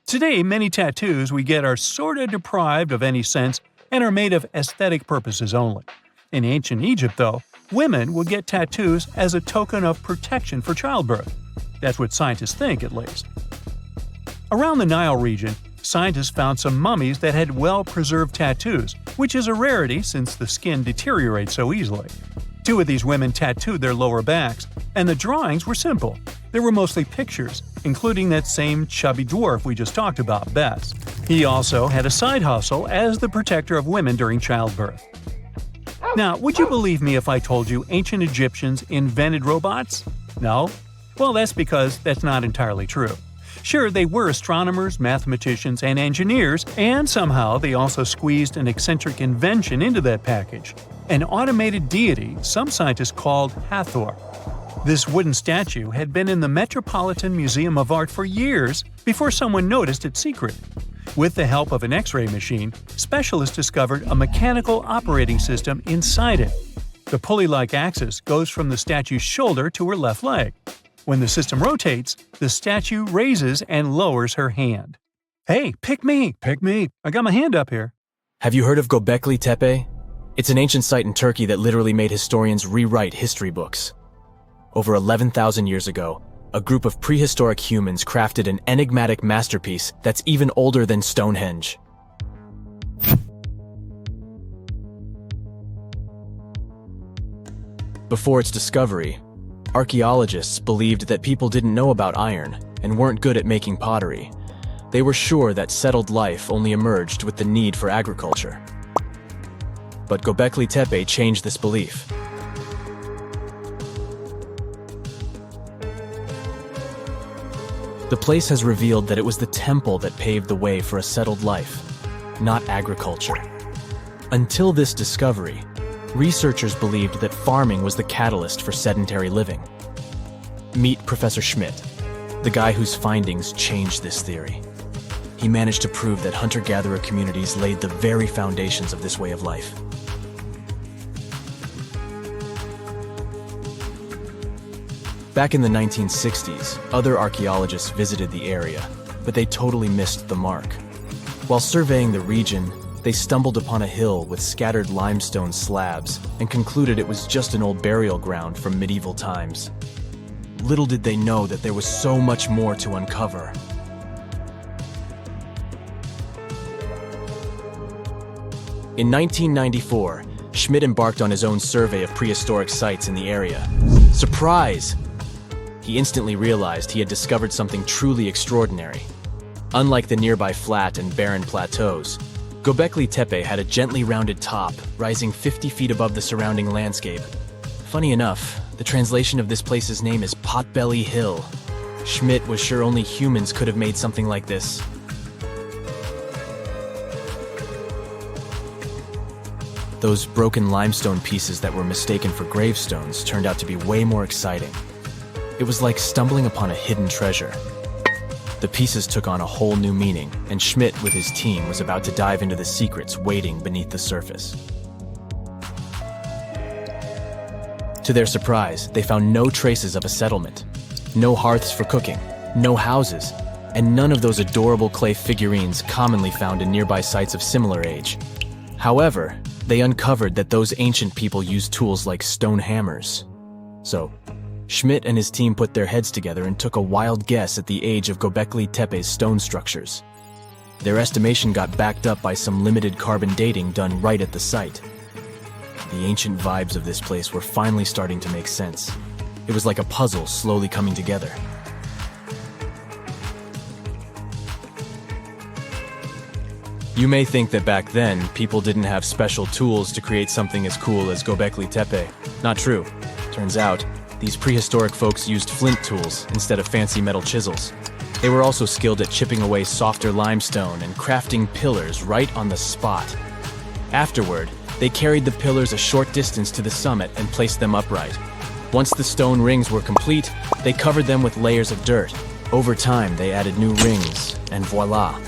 Speaker 2: Today, many tattoos we get are sorta deprived of any sense and are made of aesthetic purposes only. In ancient Egypt, though, women would get tattoos as a token of protection for childbirth. That's what scientists think, at least. Around the Nile region, scientists found some mummies that had well-preserved tattoos, which is a rarity since the skin deteriorates so easily. 2 of these women tattooed their lower backs, and the drawings were simple. They were mostly pictures, including that same chubby dwarf we just talked about, Bes. He also had a side hustle as the protector of women during childbirth. Now, would you believe me if I told you ancient Egyptians invented robots? No? Well, that's because that's not entirely true. Sure, they were astronomers, mathematicians, and engineers, and somehow they also squeezed an eccentric invention into that package. An automated deity some scientists called Hatheror. This wooden statue had been in the Metropolitan Museum of Art for years before someone noticed its secret. With the help of an X-ray machine, specialists discovered a mechanical operating system inside it. The pulley-like axis goes from the statue's shoulder to her left leg. When the system rotates, the statue raises and lowers her hand. Hey, pick me! Pick me! I got my hand up here.
Speaker 4: Have you heard of Göbekli Tepe? It's an ancient site in Turkey that literally made historians rewrite history books. Over 11,000 years ago, a group of prehistoric humans crafted an enigmatic masterpiece that's even older than Stonehenge. Before its discovery, archaeologists believed that people didn't know about iron and weren't good at making pottery. They were sure that settled life only emerged with the need for agriculture. But Göbekli Tepe changed this belief. The place has revealed that it was the temple that paved the way for a settled life, not agriculture. Until this discovery, researchers believed that farming was the catalyst for sedentary living. Meet Professor Schmidt, the guy whose findings changed this theory. He managed to prove that hunter-gatherer communities laid the very foundations of this way of life. Back in the 1960s, other archaeologists visited the area, but they totally missed the mark. While surveying the region, they stumbled upon a hill with scattered limestone slabs and concluded it was just an old burial ground from medieval times. Little did they know that there was so much more to uncover. In 1994, Schmidt embarked on his own survey of prehistoric sites in the area. Surprise! He instantly realized he had discovered something truly extraordinary. Unlike the nearby flat and barren plateaus, Göbekli Tepe had a gently rounded top, rising 50 feet above the surrounding landscape. Funny enough, the translation of this place's name is Potbelly Hill. Schmidt was sure only humans could have made something like this. Those broken limestone pieces that were mistaken for gravestones turned out to be way more exciting. It was like stumbling upon a hidden treasure. The pieces took on a whole new meaning, and Schmidt with his team was about to dive into the secrets waiting beneath the surface. To their surprise, they found no traces of a settlement. No hearths for cooking, no houses, and none of those adorable clay figurines commonly found in nearby sites of similar age. However, they uncovered that those ancient people used tools like stone hammers. So, Schmidt and his team put their heads together and took a wild guess at the age of Göbekli Tepe's stone structures. Their estimation got backed up by some limited carbon dating done right at the site. The ancient vibes of this place were finally starting to make sense. It was like a puzzle slowly coming together. You may think that back then, people didn't have special tools to create something as cool as Göbekli Tepe. Not true. Turns out, these prehistoric folks used flint tools instead of fancy metal chisels. They were also skilled at chipping away softer limestone and crafting pillars right on the spot. Afterward, they carried the pillars a short distance to the summit and placed them upright. Once the stone rings were complete, they covered them with layers of dirt. Over time, they added new rings, and voila!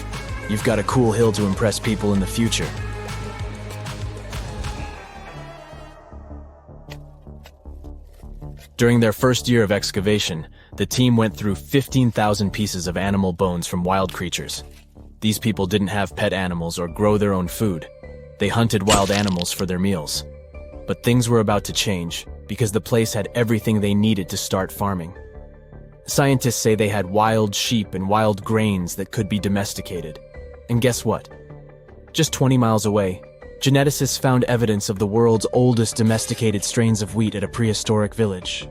Speaker 4: You've got a cool hill to impress people in the future. During their first year of excavation, the team went through 15,000 pieces of animal bones from wild creatures. These people didn't have pet animals or grow their own food. They hunted wild animals for their meals. But things were about to change, because the place had everything they needed to start farming. Scientists say they had wild sheep and wild grains that could be domesticated. And guess what? Just 20 miles away, geneticists found evidence of the world's oldest domesticated strains of wheat at a prehistoric village.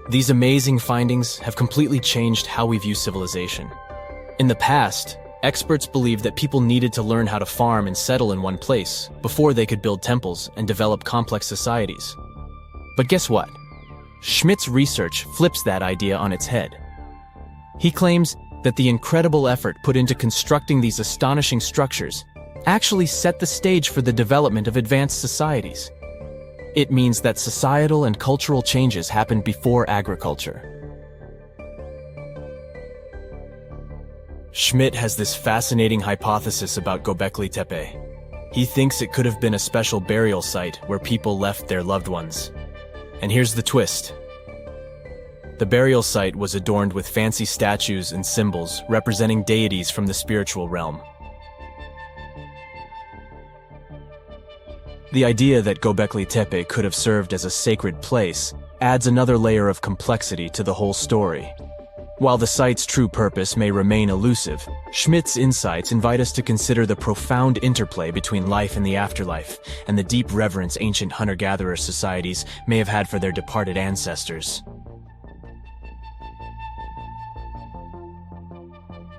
Speaker 4: These amazing findings have completely changed how we view civilization. In the past, experts believed that people needed to learn how to farm and settle in one place before they could build temples and develop complex societies. But guess what? Schmidt's research flips that idea on its head. He claims that the incredible effort put into constructing these astonishing structures actually set the stage for the development of advanced societies. It means that societal and cultural changes happened before agriculture. Schmidt has this fascinating hypothesis about Göbekli Tepe. He thinks it could have been a special burial site where people left their loved ones. And here's the twist. The burial site was adorned with fancy statues and symbols representing deities from the spiritual realm. The idea that Göbekli Tepe could have served as a sacred place adds another layer of complexity to the whole story. While the site's true purpose may remain elusive, Schmidt's insights invite us to consider the profound interplay between life and the afterlife, and the deep reverence ancient hunter-gatherer societies may have had for their departed ancestors.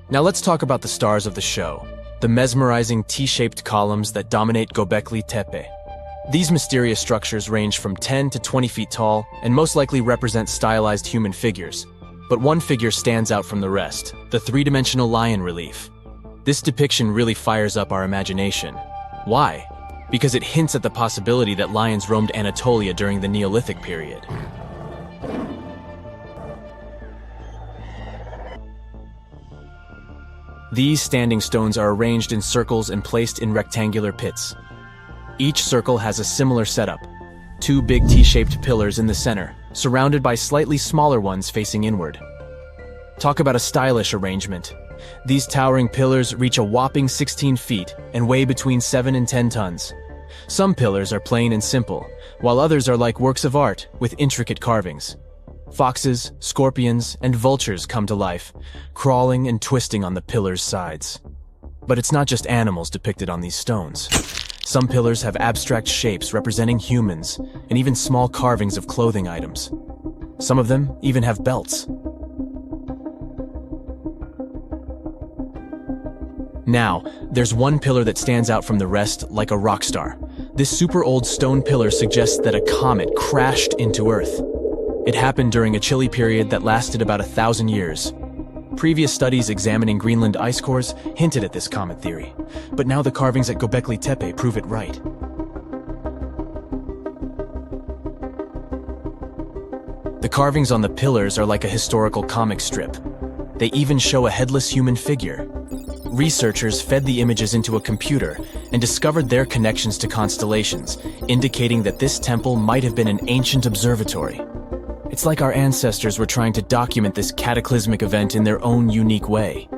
Speaker 4: Now let's talk about the stars of the show, the mesmerizing T-shaped columns that dominate Göbekli Tepe. These mysterious structures range from 10 to 20 feet tall and most likely represent stylized human figures. But one figure stands out from the rest, the three-dimensional lion relief. This depiction really fires up our imagination. Why? Because it hints at the possibility that lions roamed Anatolia during the Neolithic period. These standing stones are arranged in circles and placed in rectangular pits. Each circle has a similar setup. Two big T-shaped pillars in the center, surrounded by slightly smaller ones facing inward. Talk about a stylish arrangement. These towering pillars reach a whopping 16 feet and weigh between 7 and 10 tons. Some pillars are plain and simple, while others are like works of art with intricate carvings. Foxes, scorpions, and vultures come to life, crawling and twisting on the pillars' sides. But it's not just animals depicted on these stones. Some pillars have abstract shapes representing humans, and even small carvings of clothing items. Some of them even have belts. Now, there's one pillar that stands out from the rest like a rock star. This super old stone pillar suggests that a comet crashed into Earth. It happened during a chilly period that lasted about 1,000 years. Previous studies examining Greenland ice cores hinted at this comet theory, but now the carvings at Göbekli Tepe prove it right. The carvings on the pillars are like a historical comic strip. They even show a headless human figure. Researchers fed the images into a computer and discovered their connections to constellations, indicating that this temple might have been an ancient observatory. It's like our ancestors were trying to document this cataclysmic event in their own unique way.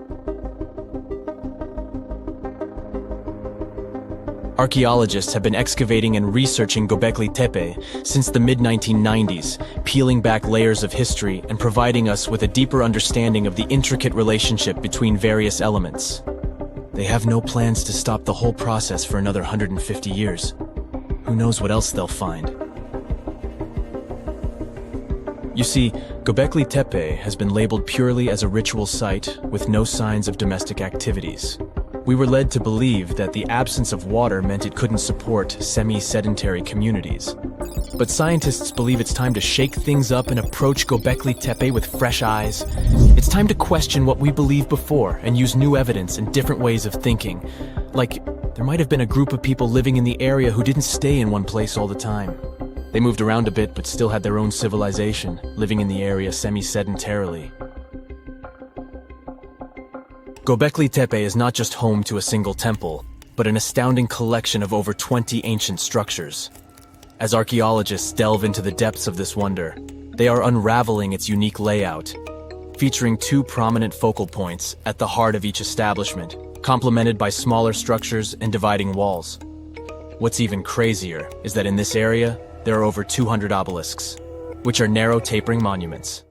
Speaker 4: Archaeologists have been excavating and researching Göbekli Tepe since the mid-1990s, peeling back layers of history and providing us with a deeper understanding of the intricate relationship between various elements. They have no plans to stop the whole process for another 150 years. Who knows what else they'll find? You see, Göbekli Tepe has been labeled purely as a ritual site with no signs of domestic activities. We were led to believe that the absence of water meant it couldn't support semi-sedentary communities. But scientists believe it's time to shake things up and approach Göbekli Tepe with fresh eyes. It's time to question what we believed before and use new evidence and different ways of thinking. Like, there might have been a group of people living in the area who didn't stay in one place all the time. They moved around a bit but still had their own civilization, living in the area semi-sedentarily. Göbekli Tepe is not just home to a single temple, but an astounding collection of over 20 ancient structures. As archaeologists delve into the depths of this wonder, they are unraveling its unique layout, featuring two prominent focal points at the heart of each establishment, complemented by smaller structures and dividing walls. What's even crazier is that in this area, there are over 200 obelisks, which are narrow tapering monuments.